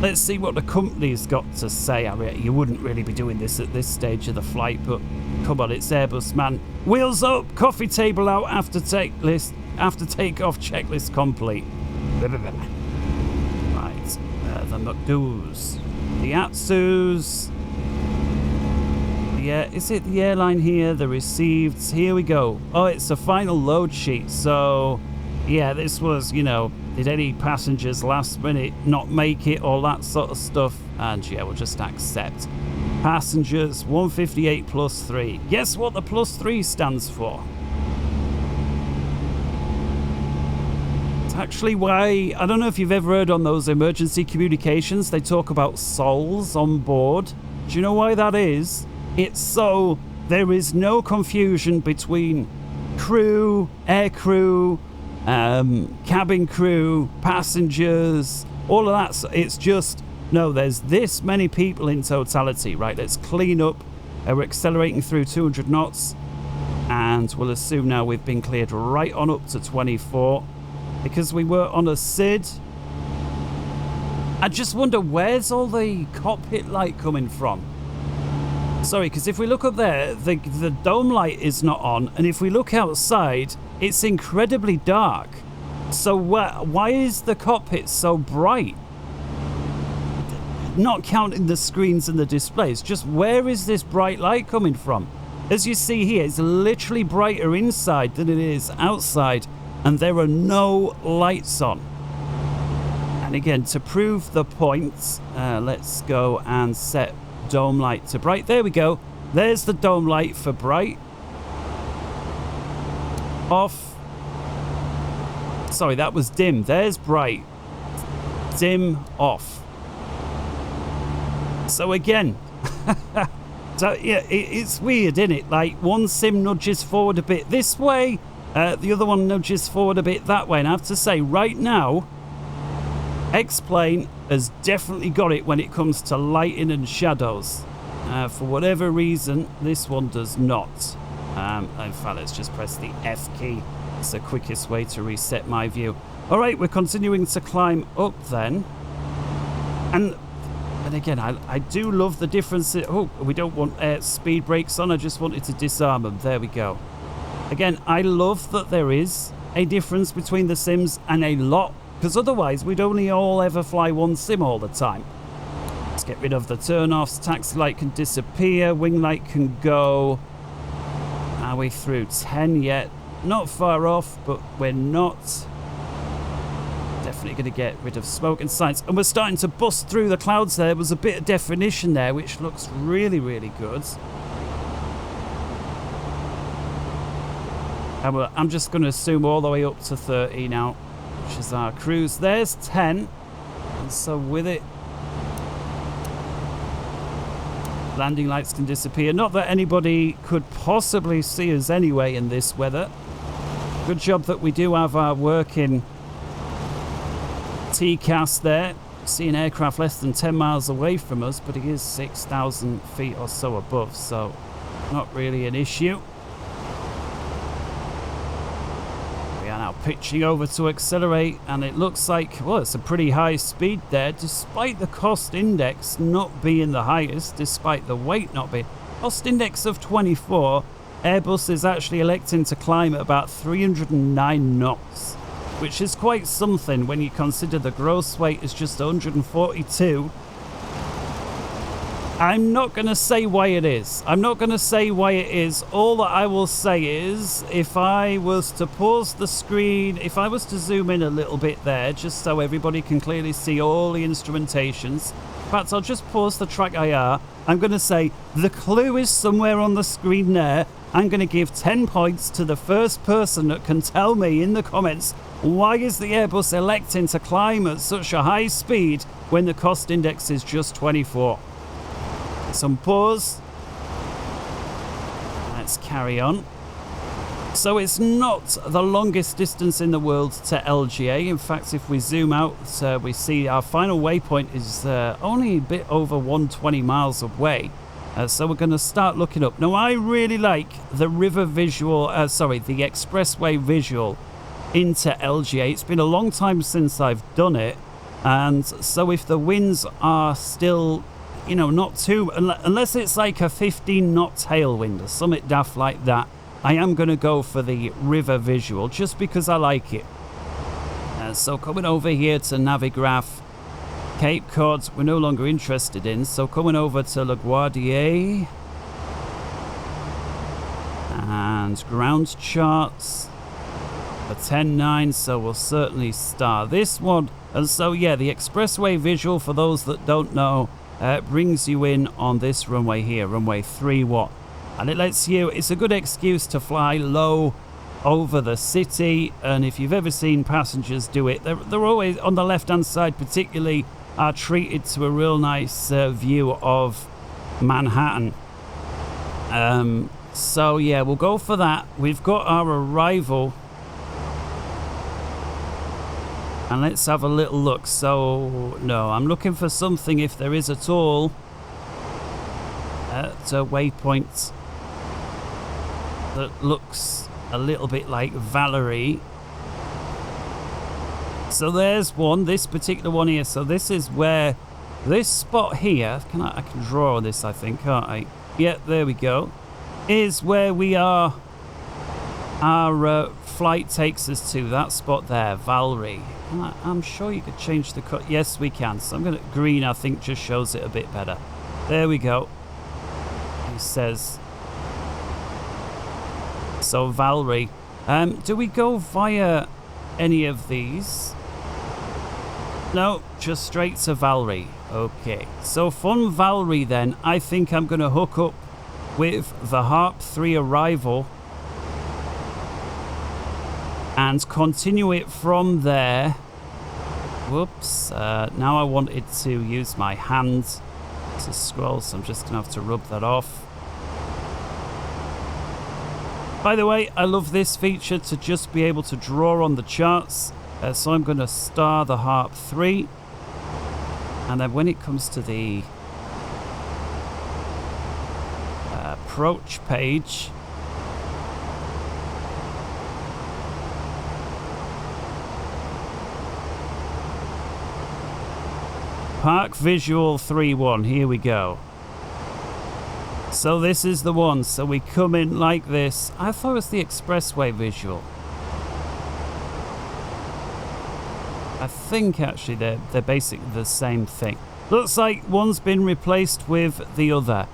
Let's see what the company's got to say. I mean, you wouldn't really be doing this at this stage of the flight, but come on, it's Airbus, man. Wheels up, coffee table out, after takeoff checklist complete. Right, the McDoos, the Atsus. Yeah, is it the airline here? The received. Here we go. Oh, it's a final load sheet. So, yeah, this was, you know, did any passengers last minute not make it? All that sort of stuff. And yeah, we'll just accept. Passengers 158 plus 3. Guess what the plus 3 stands for? It's actually why, I don't know if you've ever heard on those emergency communications, they talk about souls on board. Do you know why that is? It's so there is no confusion between crew, air crew, cabin crew, passengers, all of that. It's just, no, there's this many people in totality. Right, let's clean up. We're accelerating through 200 knots, and we'll assume now we've been cleared right on up to 24 because we were on a SID. I just wonder, where's all the cockpit light coming from? Sorry, because if we look up there, the dome light is not on, and if we look outside, it's incredibly dark. So why is the cockpit so bright? Not counting the screens and the displays, just where is this bright light coming from? As you see here, it's literally brighter inside than it is outside, and there are no lights on. And again, to prove the point, let's go and set dome light to bright. There we go. There's the dome light for bright. Off. Sorry, that was dim. There's bright. Dim, off. So again, so yeah, it's weird, isn't it? Like one sim nudges forward a bit this way, the other one nudges forward a bit that way. And I have to say, right now, X-Plane has definitely got it when it comes to lighting and shadows. For whatever reason, this one does not. In fact, let's just press the F key. It's the quickest way to reset my view. All right, we're continuing to climb up then. And again, I do love the difference. Oh, we don't want speed brakes on. I just wanted to disarm them. There we go. Again, I love that there is a difference between the sims, and a lot. Because otherwise, we'd only all ever fly one sim all the time. Let's get rid of the turn-offs. Taxi light can disappear. Wing light can go. Are we through 10 yet? Not far off, but we're not. Definitely going to get rid of smoke and signs. And we're starting to bust through the clouds there. There was a bit of definition there, which looks really, really good. And I'm just going to assume all the way up to 30 now, which is our cruise. There's 10. And so with it, Landing lights can disappear. Not that anybody could possibly see us anyway in this weather. Good job that we do have our working TCAS there. See an aircraft less than 10 miles away from us, but it is 6,000 feet or so above, so not really an issue. We are now pitching over to accelerate, and it looks like, well, it's a pretty high speed there, despite the cost index not being the highest, despite the weight not being. Cost index of 24, Airbus is actually electing to climb at about 309 knots, which is quite something when you consider the gross weight is just 142. I'm not going to say why it is. I'm not going to say why it is. All that I will say is, if I was to pause the screen, if I was to zoom in a little bit there, just so everybody can clearly see all the instrumentations. In fact, I'll just pause the track IR. I'm going to say, the clue is somewhere on the screen there. I'm going to give 10 points to the first person that can tell me in the comments, why is the Airbus electing to climb at such a high speed when the cost index is just 24? Some pause. Let's carry on. So it's not the longest distance in the world to LGA. In fact, if we zoom out, we see our final waypoint is only a bit over 120 miles away. So we're going to start looking up. Now, I really like the river visual, the expressway visual into LGA. It's been a long time since I've done it. And so if the winds are still, you know, not too, unless it's like a 15 knot tailwind or something daft like that, I am going to go for the river visual just because I like it. So coming over here to Navigraph, Cape Cod we're no longer interested in, so coming over to LaGuardia and ground charts for 10.9, so we'll certainly start this one. And so yeah, the expressway visual, for those that don't know, brings you in on this runway here, runway 31, and it lets you, it's a good excuse to fly low over the city. And if you've ever seen passengers do it, they're always on the left hand side particularly, are treated to a real nice view of Manhattan. So yeah, we'll go for that. We've got our arrival, and let's have a little look. So no, I'm looking for something, if there is at all, at a waypoint that looks a little bit like Valerie. So there's one, this particular one here. So this is where, this spot here, I can draw this, I think, can't I? Yeah, there we go. Is where we are, our flight takes us to, that spot there, Valerie. I'm sure you could change the cut. Yes, we can. So I'm going to, green, I think, just shows it a bit better. There we go. He says, so Valerie. Do we go via any of these? No, just straight to Valerie. Okay, so from Valerie then, I think I'm going to hook up with the Harp 3 arrival and continue it from there. Whoops, now I wanted to use my hand to scroll, so I'm just going to have to rub that off. By the way, I love this feature to just be able to draw on the charts. So I'm going to star the Harp 3. And then when it comes to the approach page, Park Visual 3.1, here we go. So this is the one. So we come in like this. I thought it was the expressway visual. I think actually they're basically the same thing. Looks like one's been replaced with the other.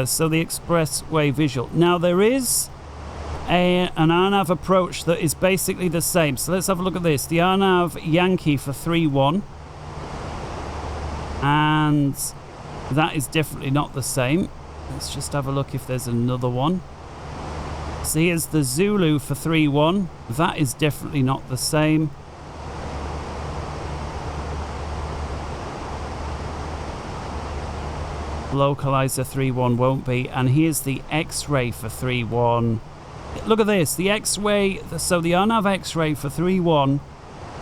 So the expressway visual. Now there is an RNAV approach that is basically the same. So let's have a look at this. The RNAV Yankee for 3.1. And that is definitely not the same. Let's just have a look if there's another one. So here's the Zulu for 3.1. That is definitely not the same. Localizer 3.1 won't be. And here's the X-ray for 3.1. Look at this, the X-ray, so the RNAV X-ray for 3.1,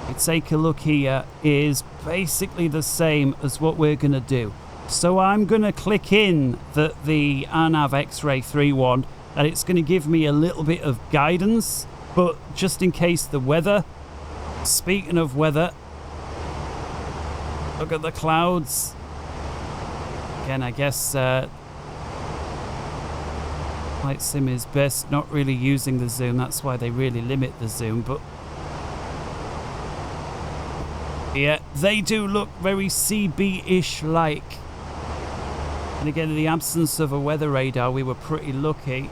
you take a look here, is basically the same as what we're going to do. So I'm going to click in the RNAV X-ray 3.1, and it's going to give me a little bit of guidance, but just in case the weather. Speaking of weather, look at the clouds. Again, I guess FlightSim is best not really using the zoom. That's why they really limit the zoom. But yeah, they do look very CB-ish like. And again, in the absence of a weather radar, we were pretty lucky.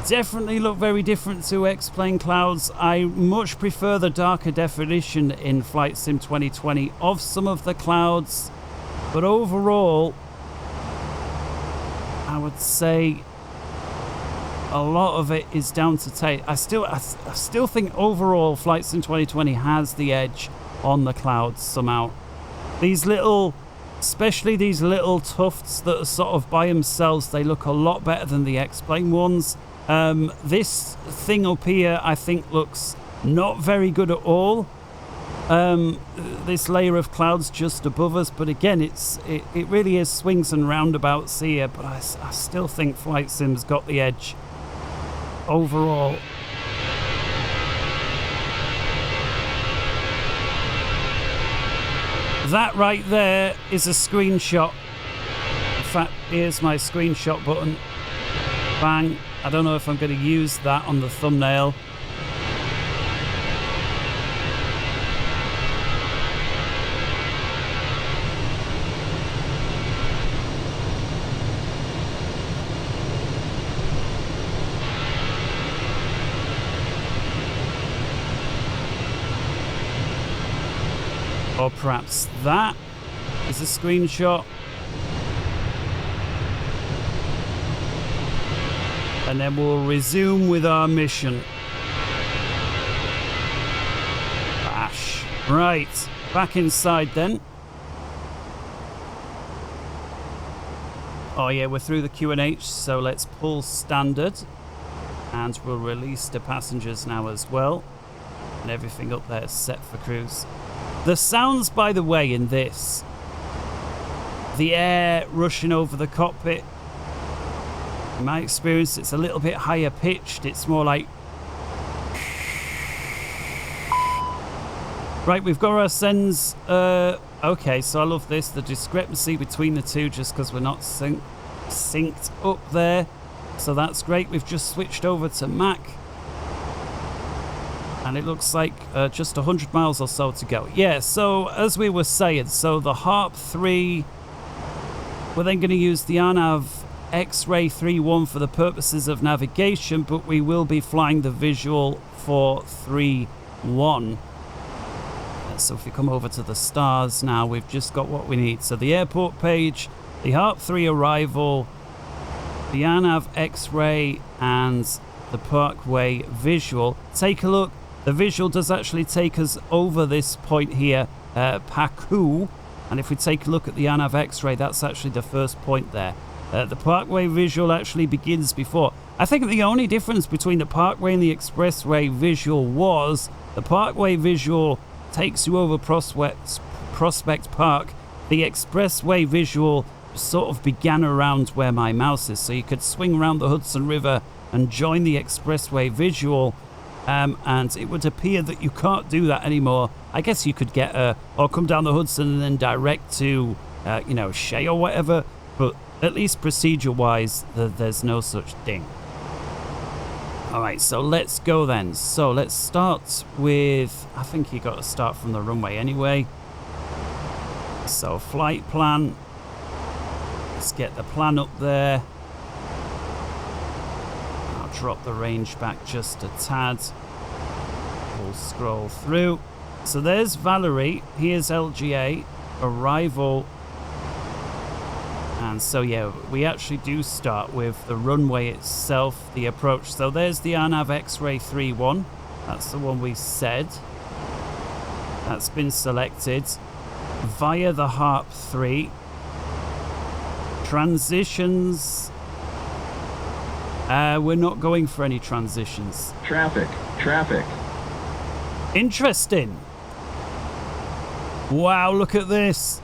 Definitely look very different to X-plane clouds. I much prefer the darker definition in FlightSim 2020 of some of the clouds. But overall, I would say a lot of it is down to taste. I still think overall FlightSim 2020 has the edge on the clouds somehow. These little, especially these little tufts that are sort of by themselves, they look a lot better than the X-plane ones. This thing up here, I think, looks not very good at all. This layer of clouds just above us, but again, it really is swings and roundabouts here. But I still think FlightSim's got the edge overall. That right there is a screenshot. In fact, here's my screenshot button. Bang. I don't know if I'm going to use that on the thumbnail. Or perhaps that is a screenshot. And then we'll resume with our mission. Bash. Right, back inside then. Oh yeah, we're through the Q&H, so let's pull standard. And we'll release the passengers now as well. And everything up there is set for cruise. The sounds, by the way, in this, the air rushing over the cockpit, in my experience, it's a little bit higher pitched. It's more like... Right, we've got our sends. Okay, so I love this. The discrepancy between the two, just because we're not synced up there. So that's great. We've just switched over to Mac. And it looks like just 100 miles or so to go. Yeah, so as we were saying, so the Harp 3, we're then going to use the RNAV X-ray 3.1 for the purposes of navigation, but we will be flying the visual for 3.1. So if we come over to the stars now, we've just got what we need. So the airport page, the Harp 3 arrival, the RNAV X-ray, and the Parkway visual. Take a look. The visual does actually take us over this point here, Paku. And if we take a look at the RNAV X-ray, that's actually the first point there. The Parkway visual actually begins before. I think the only difference between the Parkway and the Expressway visual was the Parkway visual takes you over Prospect Park. The Expressway visual sort of began around where my mouse is. So you could swing around the Hudson River and join the Expressway visual. And it would appear that you can't do that anymore. I guess you could get or come down the Hudson and then direct to, you know, Shea or whatever. But at least procedure-wise, there's no such thing. All right, so let's go then. So let's start with, I think you got to start from the runway anyway. So flight plan. Let's get the plan up there. I'll drop the range back just a tad. We'll scroll through. So there's Valerie. Here's LGA. Arrival. And so, yeah, we actually do start with the runway itself, the approach. So there's the RNAV X-ray 3.1. That's the one we said. That's been selected via the Harp 3. Transitions. We're not going for any transitions. Traffic. Interesting. Wow, look at this.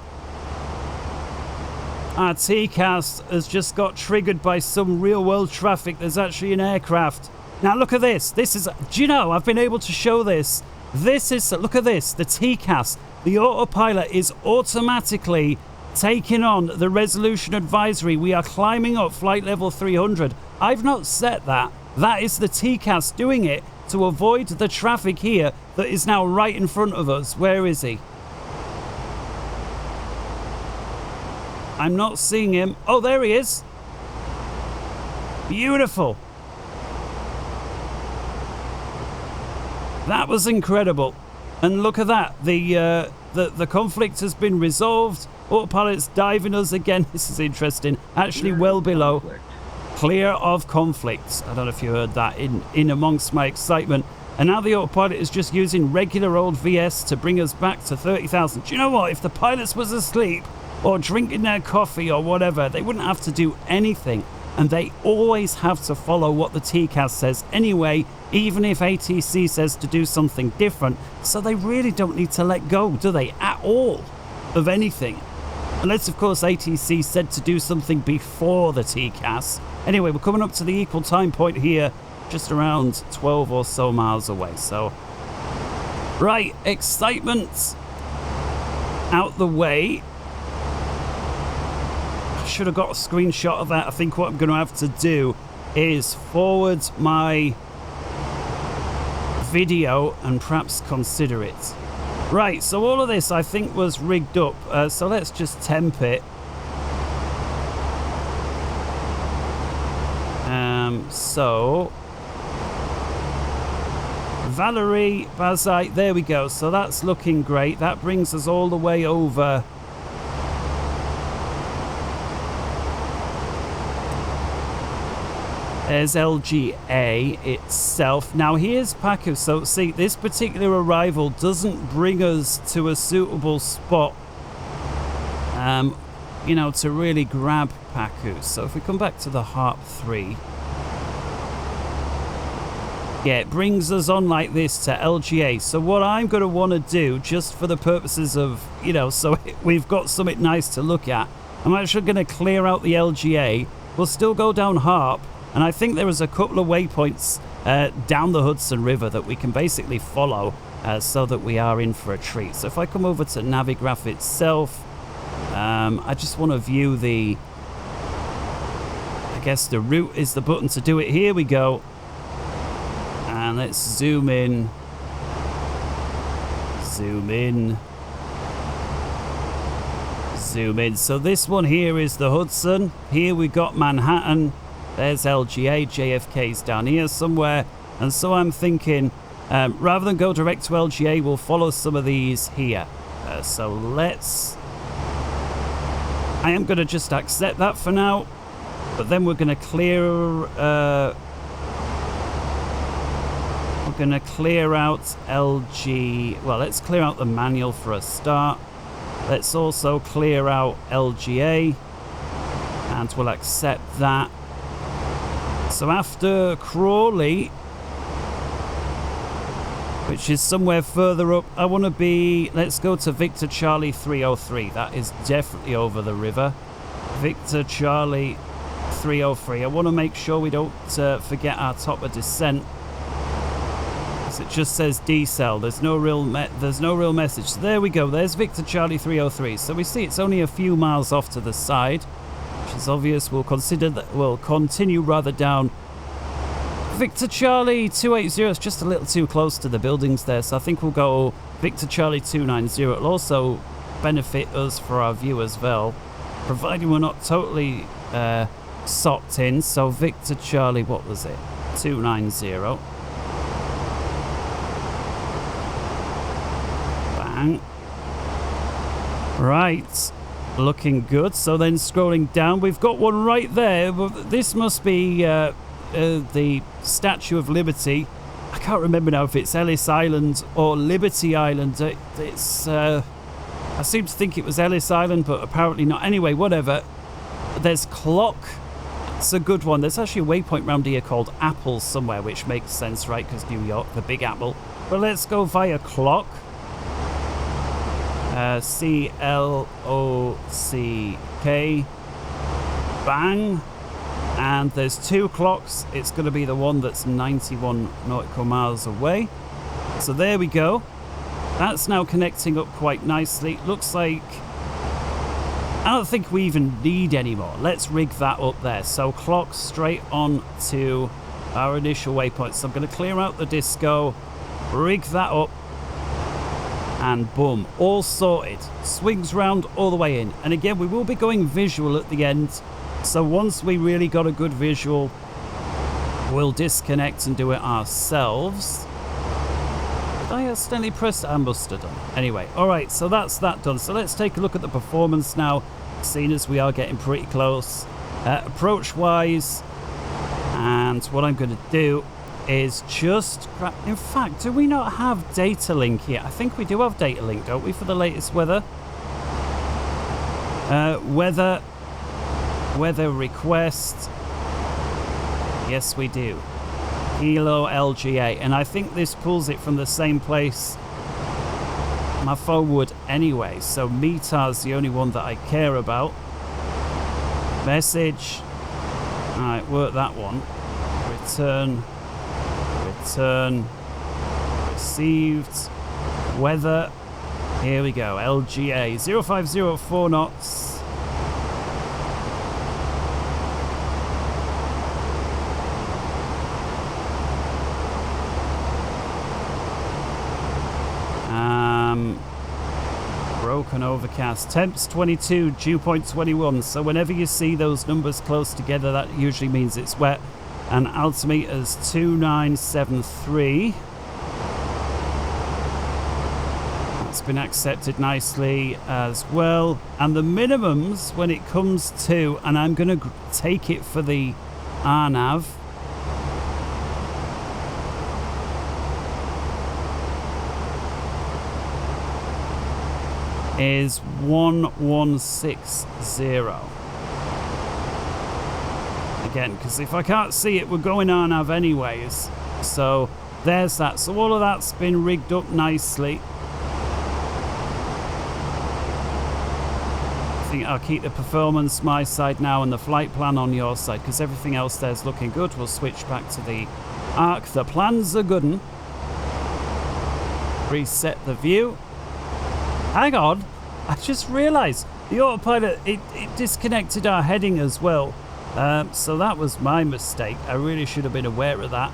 Our TCAS has just got triggered by some real-world traffic. There's actually an aircraft. Now look at this. This is, do you know, I've been able to show this. This is, look at this, the TCAS. The autopilot is automatically taking on the resolution advisory. We are climbing up flight level 300. I've not set that. That is the TCAS doing it to avoid the traffic here that is now right in front of us. Where is he? I'm not seeing him. Oh, there he is. Beautiful. That was incredible. And look at that. The conflict has been resolved. Autopilot's diving us again. This is interesting. Actually, well below. Clear of conflicts. I don't know if you heard that in amongst my excitement. And now the autopilot is just using regular old VS to bring us back to 30,000. Do you know what? If the pilots was asleep or drinking their coffee or whatever, they wouldn't have to do anything. And they always have to follow what the TCAS says anyway, even if ATC says to do something different. So they really don't need to let go, do they, at all, of anything? Unless, of course, ATC said to do something before the TCAS. Anyway, we're coming up to the equal time point here, just around 12 or so miles away. So, right, excitement out the way. Should have got a screenshot of that. I think what I'm going to have to do is forward my video and perhaps consider it. Right, so all of this I think was rigged up, so let's just temp it. So Valerie, Bazite, there we go. So that's looking great. That brings us all the way over. There's LGA itself. Now here's Pacu. So see, this particular arrival doesn't bring us to a suitable spot, you know, to really grab Pacu. So if we come back to the Harp 3, yeah, it brings us on like this to LGA. So what I'm going to want to do, just for the purposes of, you know, so we've got something nice to look at, I'm actually going to clear out the LGA. We'll still go down Harp. And I think there is a couple of waypoints down the Hudson River that we can basically follow so that we are in for a treat. So if I come over to Navigraph itself, I just want to view the, I guess the route is the button to do it. Here we go. And let's zoom in. Zoom in. Zoom in. So this one here is the Hudson. Here we got Manhattan. There's LGA, JFK's down here somewhere. And so I'm thinking, rather than go direct to LGA, we'll follow some of these here. So let's... I am going to just accept that for now. But then we're going to clear... we're going to clear out LG... Well, let's clear out the manual for a start. Let's also clear out LGA. And we'll accept that. So after Crawley, which is somewhere further up, I want to be, let's go to Victor Charlie 303. That is definitely over the river. Victor Charlie 303. I want to make sure we don't forget our top of descent. Because it just says decel. There's no real message. So there we go. There's Victor Charlie 303. So we see it's only a few miles off to the side. Is obvious. We'll consider that. We'll continue rather down Victor Charlie 280. It's just a little too close to the buildings there, so I think we'll go Victor Charlie 290. It'll also benefit us for our view as well, providing we're not totally socked in. So Victor Charlie, what was it? 290. Bang. Right. Looking good. So then scrolling down, we've got one right there. This must be the Statue of Liberty. I can't remember now if it's Ellis Island or Liberty Island. It's I seem to think it was Ellis Island, but apparently not. Anyway, whatever. There's clock. It's a good one. There's actually a waypoint round here called Apple somewhere, which makes sense, right? Because New York, the Big Apple. But let's go via clock. C-L-O-C-K. Bang. And there's 2 clocks. It's going to be the one that's 91 nautical miles away. So there we go. That's now connecting up quite nicely. Looks like... I don't think we even need any more. Let's rig that up there. So clock straight on to our initial waypoint. So I'm going to clear out the disco, rig that up, and boom, all sorted. Swings round all the way in. And again, we will be going visual at the end. So once we really got a good visual, we'll disconnect and do it ourselves. Did I accidentally press? I must have done. Anyway, all right, so that's that done. So let's take a look at the performance now, seeing as we are getting pretty close approach-wise. And what I'm going to do is just... In fact, do we not have data link here? I think we do have data link, don't we, for the latest weather? Weather request. Yes, we do. Kilo LGA. And I think this pulls it from the same place my phone would anyway. So METAR's the only one that I care about. Message. Alright, work that one. Return. Received. Weather. Here we go. LGA. 0504 knots. Broken overcast. Temps 22, dew point 21. So whenever you see those numbers close together, that usually means it's wet. And altimeter's 2973. That's been accepted nicely as well. And the minimums when it comes to, and I'm going to take it for the RNAV. Is 1160. Again, because if I can't see it, we're going RNAV anyways. So there's that. So all of that's been rigged up nicely. I think I'll keep the performance my side now and the flight plan on your side, because everything else there's looking good. We'll switch back to the arc. The plans are good. Reset the view. Hang on, I just realised the autopilot, it disconnected our heading as well. So that was my mistake. I really should have been aware of that.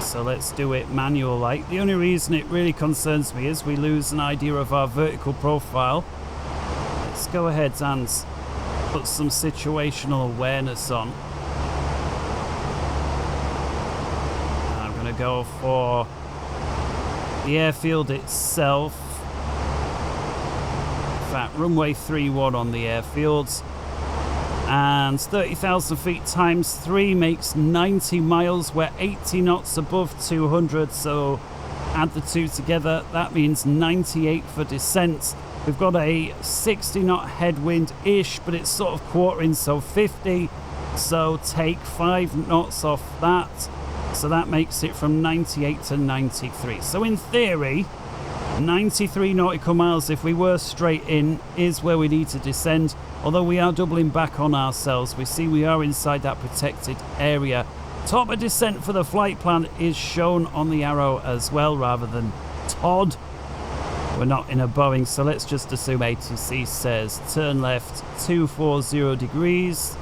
So let's do it manual like. The only reason it really concerns me is we lose an idea of our vertical profile. Let's go ahead and put some situational awareness on. I'm going to go for the airfield itself. In fact, runway 31 on the airfields. And 30,000 feet times 3 makes 90 miles. We're 80 knots above 200, so add the two together. That means 98 for descent. We've got a 60 knot headwind-ish, but it's sort of quartering, so 50. So take 5 knots off that. So that makes it from 98 to 93. So in theory, 93 nautical miles, if we were straight in, is where we need to descend. Although we are doubling back on ourselves. We see we are inside that protected area. Top of descent for the flight plan is shown on the arrow as well, rather than Todd. We're not in a Boeing, so let's just assume ATC says turn left 240 degrees.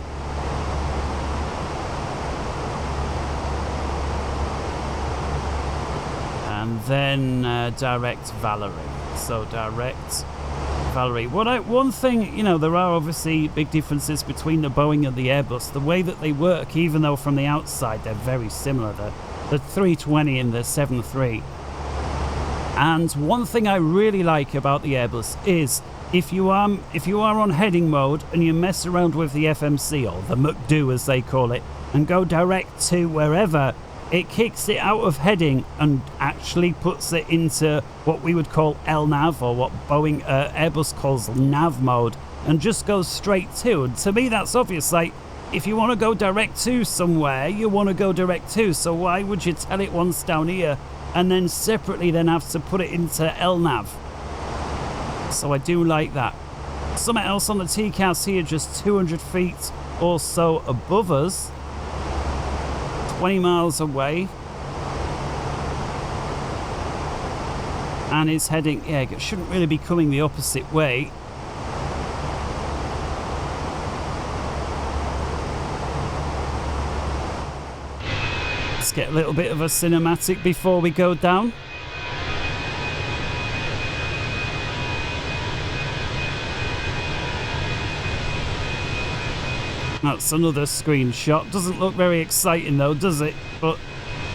And then direct Valerie. So direct Valerie. One thing, you know, there are obviously big differences between the Boeing and the Airbus. The way that they work, even though from the outside they're very similar. The 320 and the 73. And one thing I really like about the Airbus is if you are on heading mode and you mess around with the FMC, or the McDo as they call it, and go direct to wherever, it kicks it out of heading and actually puts it into what we would call LNAV, or what Airbus calls nav mode, and just goes straight to. And to me, that's obvious. Like, if you want to go direct to somewhere, you want to go direct to. So why would you tell it once down here and then separately then have to put it into LNAV? So I do like that. Something else on the TCAS here, just 200 feet or so above us. 20 miles away. And it's heading, yeah, it shouldn't really be coming the opposite way. Let's get a little bit of a cinematic before we go down. That's another screenshot. Doesn't look very exciting though, does it? But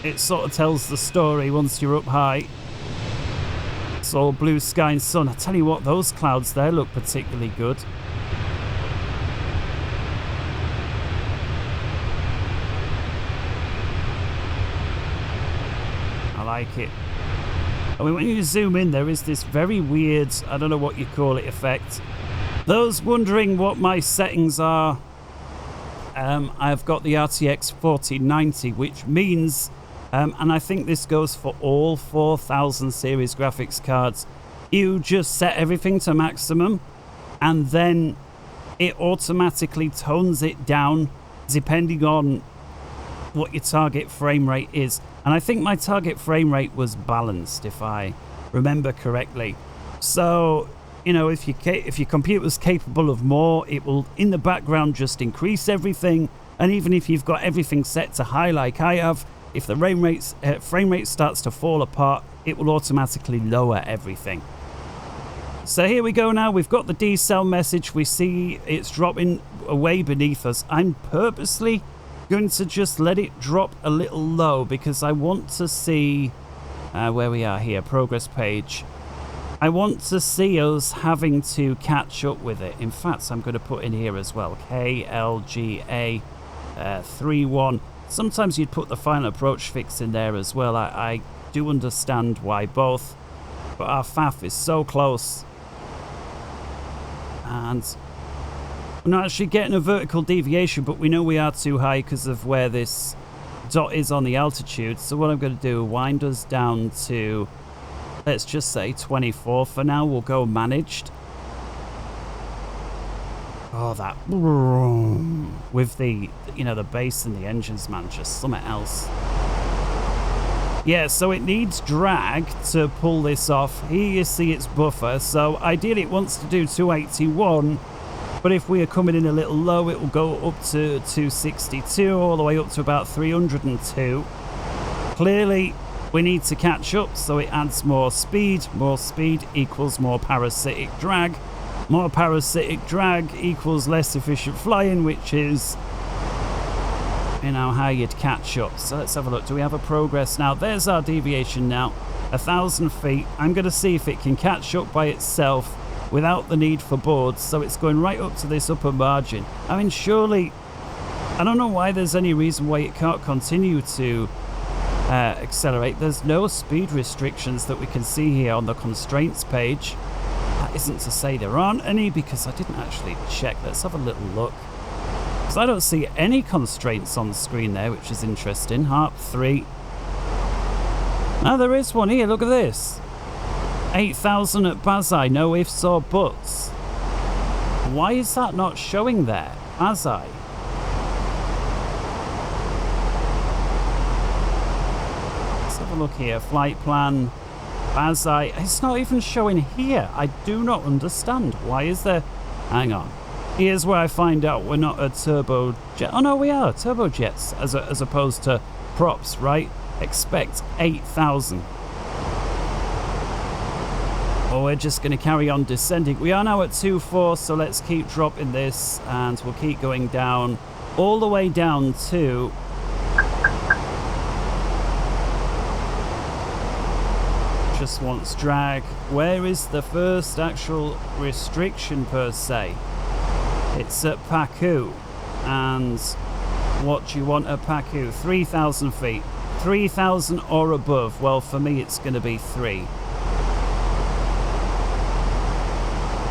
it sort of tells the story once you're up high. It's all blue sky and sun. I tell you what, those clouds there look particularly good. I like it. I mean, when you zoom in, there is this very weird, I don't know what you call it, effect. Those wondering what my settings are, I've got the RTX 4090, which means, and I think this goes for all 4000 series graphics cards, you just set everything to maximum and then it automatically tones it down depending on what your target frame rate is. And I think my target frame rate was balanced, if I remember correctly. So, you know, if your computer's capable of more, it will in the background just increase everything. And even if you've got everything set to high like I have, if the frame rate starts to fall apart, it will automatically lower everything. So here we go now. We've got the decel message. We see it's dropping away beneath us. I'm purposely going to just let it drop a little low because I want to see where we are here, progress page. I want to see us having to catch up with it. In fact, I'm going to put in here as well, KLGA 3.1. Sometimes you'd put the final approach fix in there as well. I do understand why both, but our FAF is so close. And we're not actually getting a vertical deviation, but we know we are too high because of where this dot is on the altitude. So what I'm going to do, wind us down to, let's just say 24 for now. We'll go managed. Oh, that with the, you know, the bass and the engines, man, just something else. Yeah, so it needs drag to pull this off. Here you see its buffer. So ideally it wants to do 281, but if we are coming in a little low, it will go up to 262, all the way up to about 302. Clearly, we need to catch up, so it adds more speed. More speed equals more parasitic drag. More parasitic drag equals less efficient flying, which is, you know, how you'd catch up. So let's have a look. Do we have a progress now? There's our deviation now, 1,000 feet. I'm going to see if it can catch up by itself without the need for boards. So it's going right up to this upper margin. I mean, surely, I don't know why there's any reason why it can't continue to accelerate. There's no speed restrictions that we can see here on the constraints page. That isn't to say there aren't any, because I didn't actually check. Let's have a little look. Because I don't see any constraints on the screen there, which is interesting. Harp 3. Now there is one here. Look at this. 8,000 at Bazai. No ifs or buts. Why is that not showing there? Bazai. Let's have a look here. Flight plan. Bazai. It's not even showing here. I do not understand. Why is there... Hang on. Here's where I find out we're not a turbojet. Oh no, we are turbojets as opposed to props, right? Expect 8,000. Or we're just going to carry on descending. We are now at 2.4, so let's keep dropping this and we'll keep going down all the way down to... Just wants drag. Where is the first actual restriction per se? It's at Paku. And what do you want at Paku? 3,000 feet. 3,000 or above. Well, for me, it's going to be 3.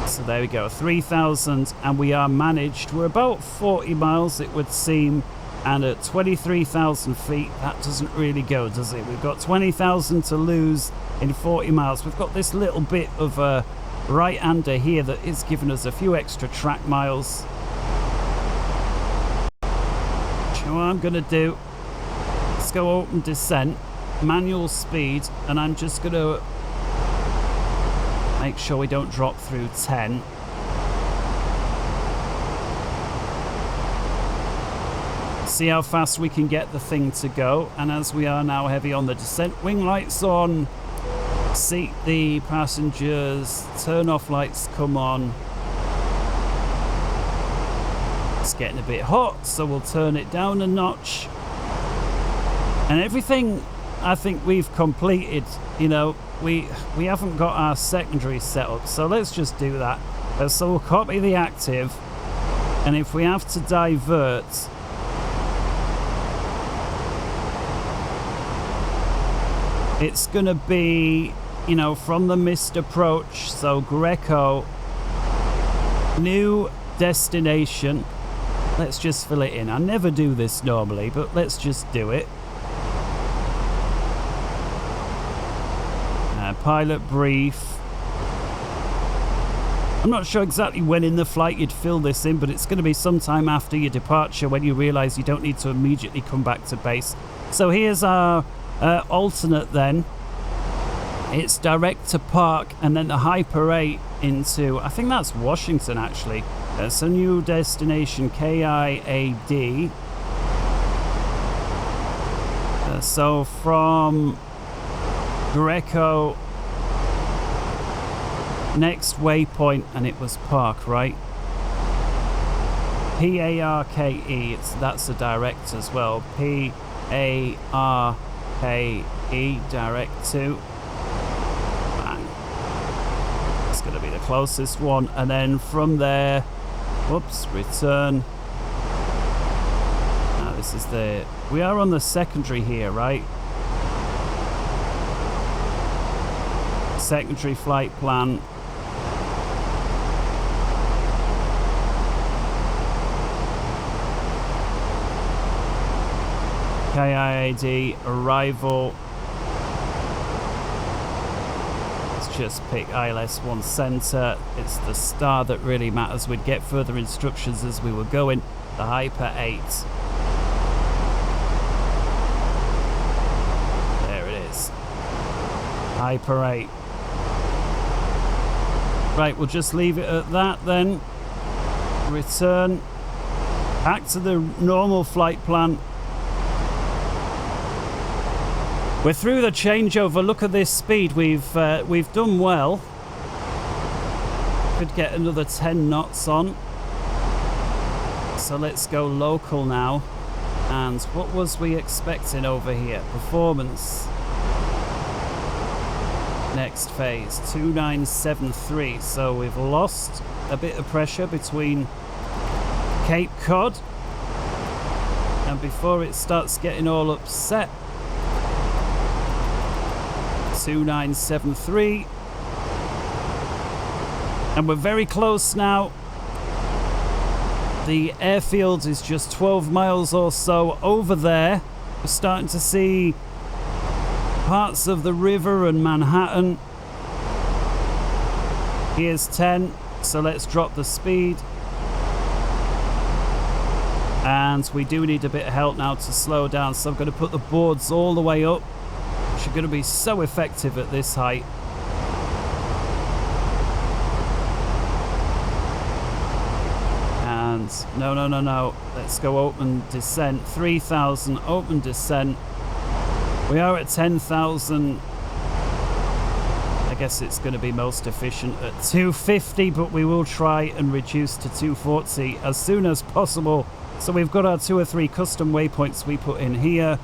So there we go, 3,000, and we are managed. We're about 40 miles, it would seem, and at 23,000 feet, that doesn't really go, does it? We've got 20,000 to lose in 40 miles. We've got this little bit of a right-hander here that is giving us a few extra track miles. So what I'm going to do, let's go open descent, manual speed, and I'm just going to make sure we don't drop through 10. See how fast we can get the thing to go. And as we are now heavy on the descent, wing lights on, seat the passengers, turn off lights come on. It's getting a bit hot, so we'll turn it down a notch. And everything I think we've completed, you know, we haven't got our secondary set up, so let's just do that. So we'll copy the active, and if we have to divert, it's gonna be, you know, from the missed approach. So Greco, new destination. Let's just fill it in. I never do this normally, but let's just do it. Pilot brief. I'm not sure exactly when in the flight you'd fill this in, but it's going to be sometime after your departure when you realize you don't need to immediately come back to base. So here's our alternate then. It's direct to Park and then the Hyper 8 into, I think that's Washington actually. That's a new destination, KIAD. So from Greco, next waypoint, and it was Park, right? P-A-R-K-E, that's a direct as well. P-A-R-K-E, direct to. Bang. It's going to be the closest one. And then from there, whoops, return. Now this is the, we are on the secondary here, right? Secondary flight plan. KIAD arrival. Let's just pick ILS 1 center. It's the star that really matters. We'd get further instructions as we were going. The Hyper 8. There it is. Hyper 8. Right, we'll just leave it at that then. Return. Back to the normal flight plan. We're through the changeover. Look at this speed. We've done well. Could get another 10 knots on. So let's go local now. And what was we expecting over here? Performance. Next phase, 2973. So we've lost a bit of pressure between Cape Cod. And before it starts getting all upset, 2973, and we're very close now. The airfield is just 12 miles or so over there. We're starting to see parts of the river and Manhattan. Here's 10, so let's drop the speed. And we do need a bit of help now to slow down, so I'm going to put the boards all the way up, which are going to be so effective at this height. And no, let's go open descent. 3,000 open descent. We are at 10,000. I guess it's going to be most efficient at 250, but we will try and reduce to 240 as soon as possible. So we've got our 2 or 3 custom waypoints we put in here.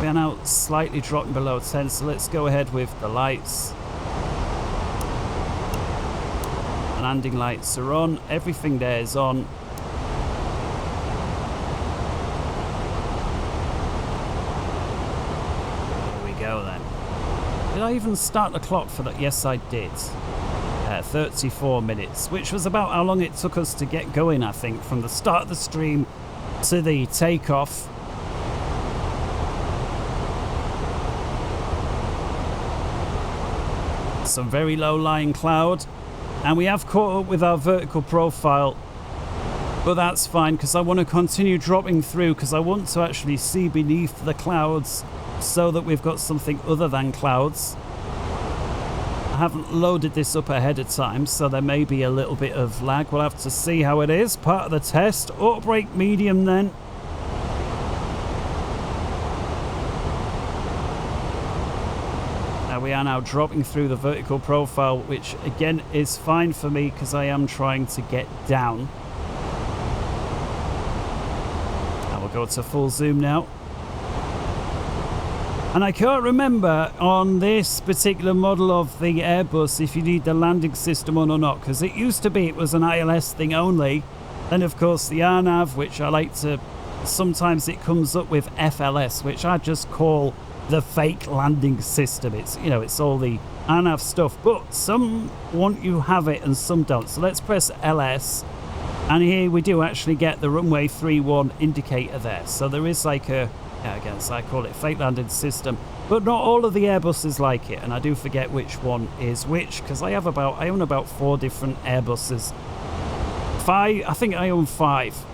We are now slightly dropping below 10, so let's go ahead with the lights. Landing lights are on. Everything there is on. go then. Did I even start the clock for that? Yes, I did. 34 minutes, which was about how long it took us to get going, I think, from the start of the stream to the takeoff. Some very low-lying cloud, and we have caught up with our vertical profile, but that's fine because I want to continue dropping through because I want to actually see beneath the clouds so that we've got something other than clouds. I haven't loaded this up ahead of time, so there may be a little bit of lag. We'll have to see how it is. Part of the test. Auto brake medium then. We are now dropping through the vertical profile, which again is fine for me because I am trying to get down. And we'll go to full zoom now. And I can't remember on this particular model of the Airbus if you need the landing system on or not, because it used to be it was an ILS thing only. Then of course the RNAV, which I like to, sometimes it comes up with FLS, which I just call the fake landing system. It's, you know, it's all the RNAV stuff, but some want you have it and some don't. So let's press LS, and here we do actually get the runway 31 indicator there. So there is like a, again, so I call it fake landing system, but not all of the Airbuses like it, and I do forget which one is which because I own about 4 different Airbuses. 5, I think I own 5.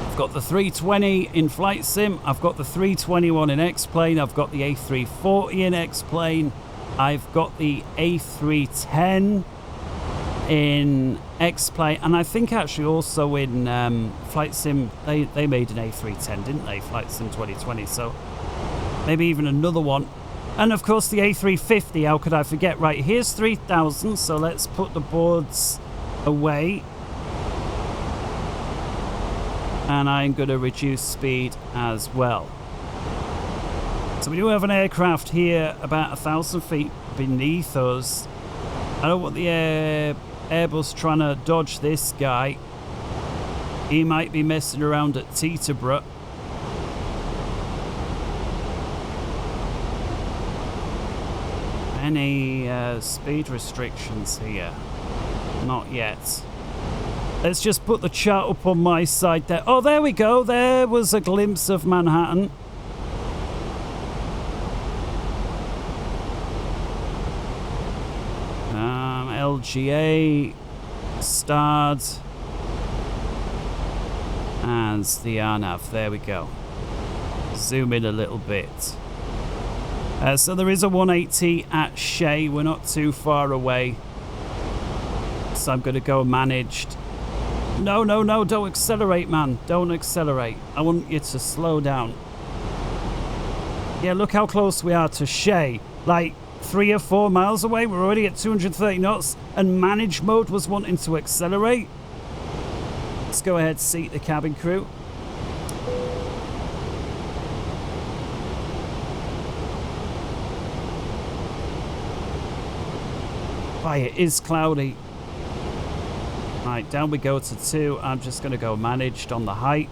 I've got the 320 in FlightSim, I've got the 321 in X-Plane, I've got the A340 in X-Plane, I've got the A310 in X-Plane, and I think actually also in FlightSim, they made an A310, didn't they? FlightSim 2020, so maybe even another one. And of course the A350, how could I forget? Right, here's 3000, so let's put the boards away. And I'm going to reduce speed as well. So we do have an aircraft here about 1,000 feet beneath us. I don't want the Airbus trying to dodge this guy. He might be messing around at Teterboro. Any speed restrictions here? Not yet. Let's just put the chart up on my side there. Oh, there we go. There was a glimpse of Manhattan. LGA, start, and the RNAV. There we go. Zoom in a little bit. So there is a 180 at Shea. We're not too far away. So I'm going to go managed. No, no, no, don't accelerate, man. Don't accelerate. I want you to slow down. Yeah, look how close we are to Shea. Like 3 or 4 miles away. We're already at 230 knots, and manage mode was wanting to accelerate. Let's go ahead, seat the cabin crew. It is cloudy. Right, down we go to 2. I'm just going to go managed on the height.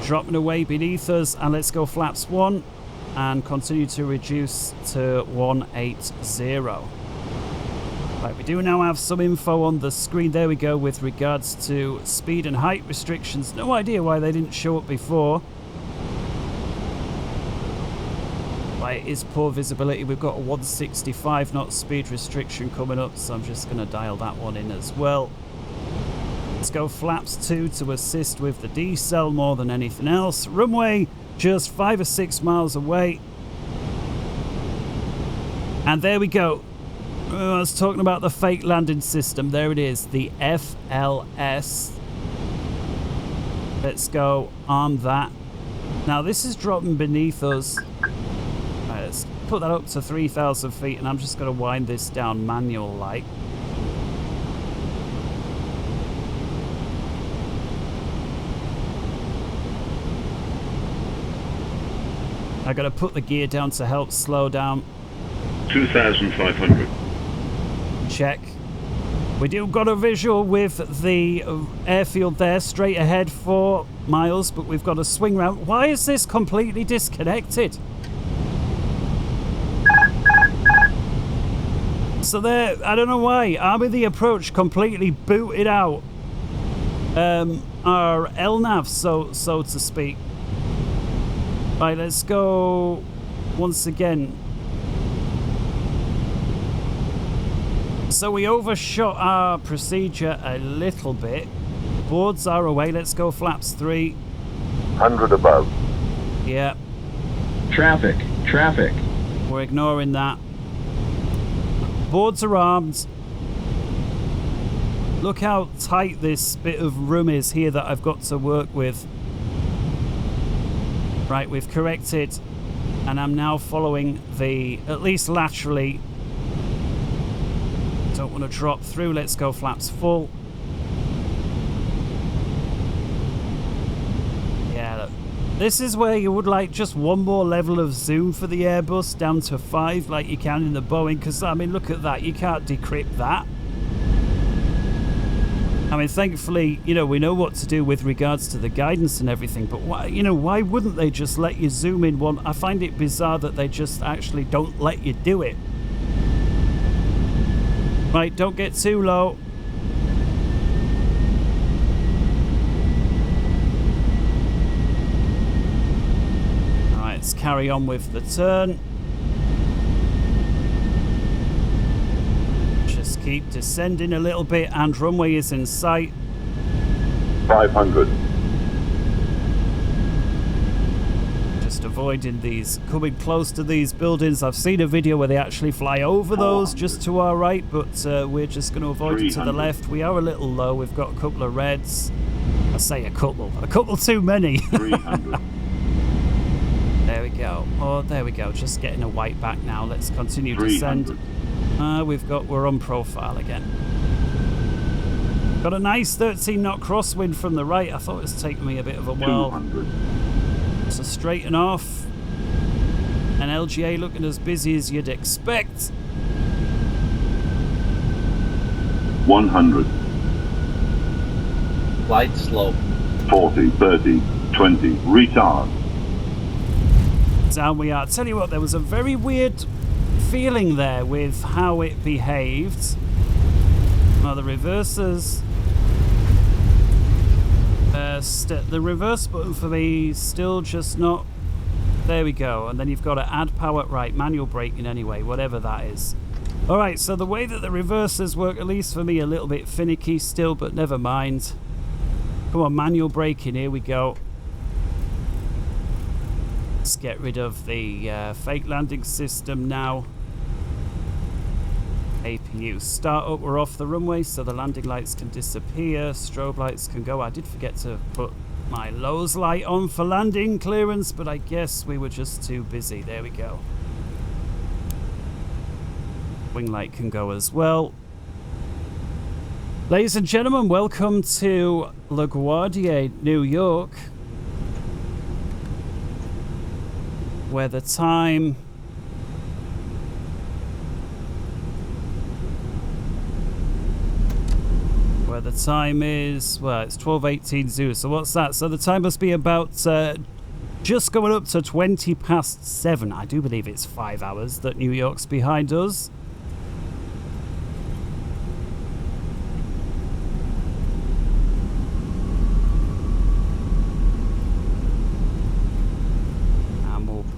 Dropping away beneath us, and let's go flaps 1 and continue to reduce to 180. Right, we do now have some info on the screen. There we go with regards to speed and height restrictions. No idea why they didn't show up before. It is poor visibility. We've got a 165 knot speed restriction coming up, so I'm just going to dial that one in as well. Let's go flaps 2 to assist with the decel more than anything else. Runway just 5 or 6 miles away. And there we go. I was talking about the fake landing system. There it is, the FLS. Let's go on that. Now this is dropping beneath us. Let's put that up to 3,000 feet, and I'm just going to wind this down manual like. I got to put the gear down to help slow down. 2,500. Check. We do got a visual with the airfield there straight ahead for miles, but we've got to swing round. Why is this completely disconnected? So there, I don't know why. Army the approach completely booted out our LNAV, so to speak. Right, let's go once again. So we overshot our procedure a little bit. Boards are away. Let's go flaps 3. 100 above. Yeah. Traffic. Traffic. We're ignoring that. Boards are armed. Look how tight this bit of room is here that I've got to work with. Right, we've corrected. And I'm now following the, at least laterally. Don't want to drop through. Let's go flaps full. Yeah, look. This is where you would like just one more level of zoom for the Airbus down to 5 like you can in the Boeing, because I mean look at that, you can't decrypt that. I mean thankfully, you know, we know what to do with regards to the guidance and everything, but why, you know, why wouldn't they just let you zoom in one? I find it bizarre that they just actually don't let you do it. Right, don't get too low. Let's carry on with the turn. Just keep descending a little bit, and runway is in sight. 500. Just avoiding these, coming close to these buildings. I've seen a video where they actually fly over those just to our right, but we're just going to avoid it to the left. We are a little low. We've got a couple of reds. I say a couple too many. 300. There we go. Oh, there we go. Just getting a white back now. Let's continue to descend. We're on profile again. Got a nice 13 knot crosswind from the right. I thought it was taking me a bit of a while 200. to straighten off. And LGA looking as busy as you'd expect. 100. Light slope. 40, 30, 20. Retard. Down we are. Tell you what, there was a very weird feeling there with how it behaved. Well, the reversers. The reverse button for me still just not. There we go. And then you've got to add power. Right, manual braking anyway, whatever that is. Alright, so the way that the reversers work, at least for me, a little bit finicky still, but never mind. Come on, manual braking, here we go. Let's get rid of the fake landing system now. APU start up, we're off the runway so the landing lights can disappear, strobe lights can go. I did forget to put my Lowe's light on for landing clearance, but I guess we were just too busy. There we go. Wing light can go as well. Ladies and gentlemen, welcome to LaGuardia, New York, where the time is, well, it's 12:18 Zoo. So what's that? So the time must be about just going up to 20 past 7. I do believe it's 5 hours that New York's behind us.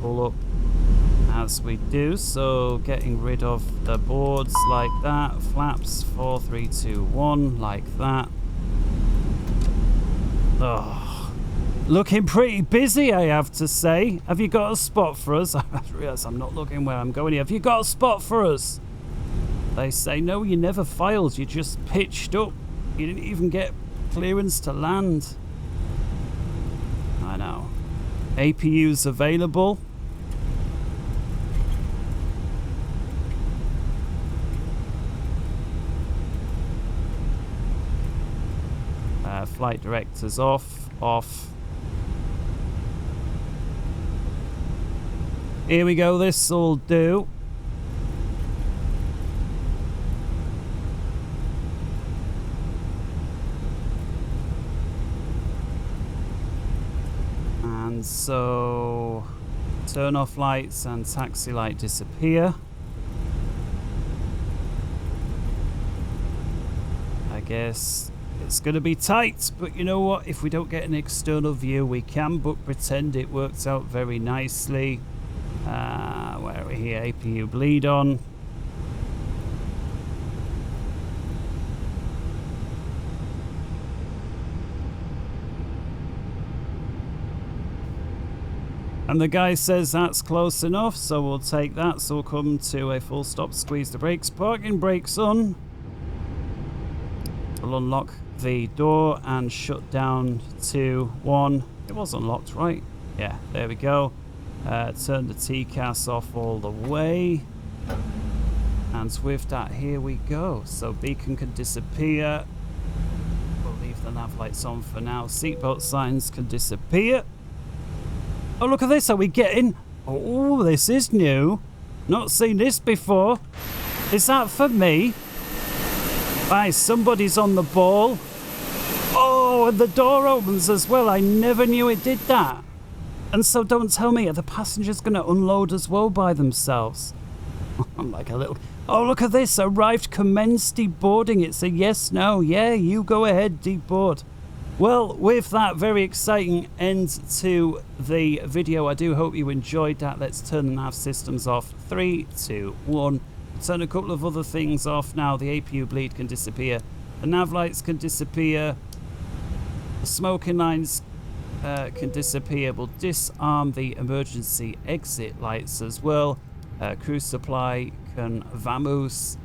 Up as we do, so getting rid of the boards like that, flaps 4 3 2 1 like that. Oh, looking pretty busy, I have to say. Have you got a spot for us? I realize I'm not looking where I'm going here. Have you got a spot for us? They say no, you never filed, you just pitched up, you didn't even get clearance to land. I know. APU's available. Flight directors off. Here we go, this'll do. So turn off lights and taxi light disappear. I guess it's going to be tight, but you know what? If we don't get an external view, we can but pretend it worked out very nicely. Where are we here? APU bleed on. And the guy says that's close enough, so we'll take that. So we'll come to a full stop, squeeze the brakes, parking brakes on. We'll unlock the door and shut down 2, 1. It was unlocked, right? Yeah, there we go. Turn the TCAS off all the way. And with that, here we go. So beacon can disappear. We'll leave the nav lights on for now. Seatbelt signs can disappear. Oh, look at this. Are we getting... Oh, this is new. Not seen this before. Is that for me? Aye, somebody's on the ball. Oh, and the door opens as well. I never knew it did that. And so don't tell me, are the passengers going to unload as well by themselves? I'm like a little... Oh, look at this. Arrived, commenced deboarding. It's a yes, no. Yeah, you go ahead, deboard. Well, with that very exciting end to the video, I do hope you enjoyed that. Let's turn the nav systems off. 3, 2, 1. Turn a couple of other things off now. The APU bleed can disappear. The nav lights can disappear. The smoking lines can disappear. We'll disarm the emergency exit lights as well. Cruise supply can vamoose.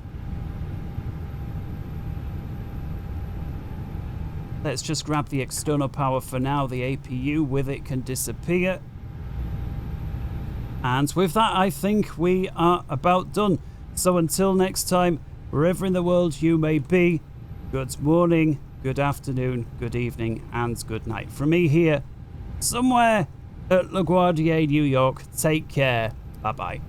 Let's just grab the external power for now. The APU with it can disappear. And with that, I think we are about done. So until next time, wherever in the world you may be, good morning, good afternoon, good evening, and good night. From me here, somewhere at LaGuardia, New York. Take care. Bye-bye.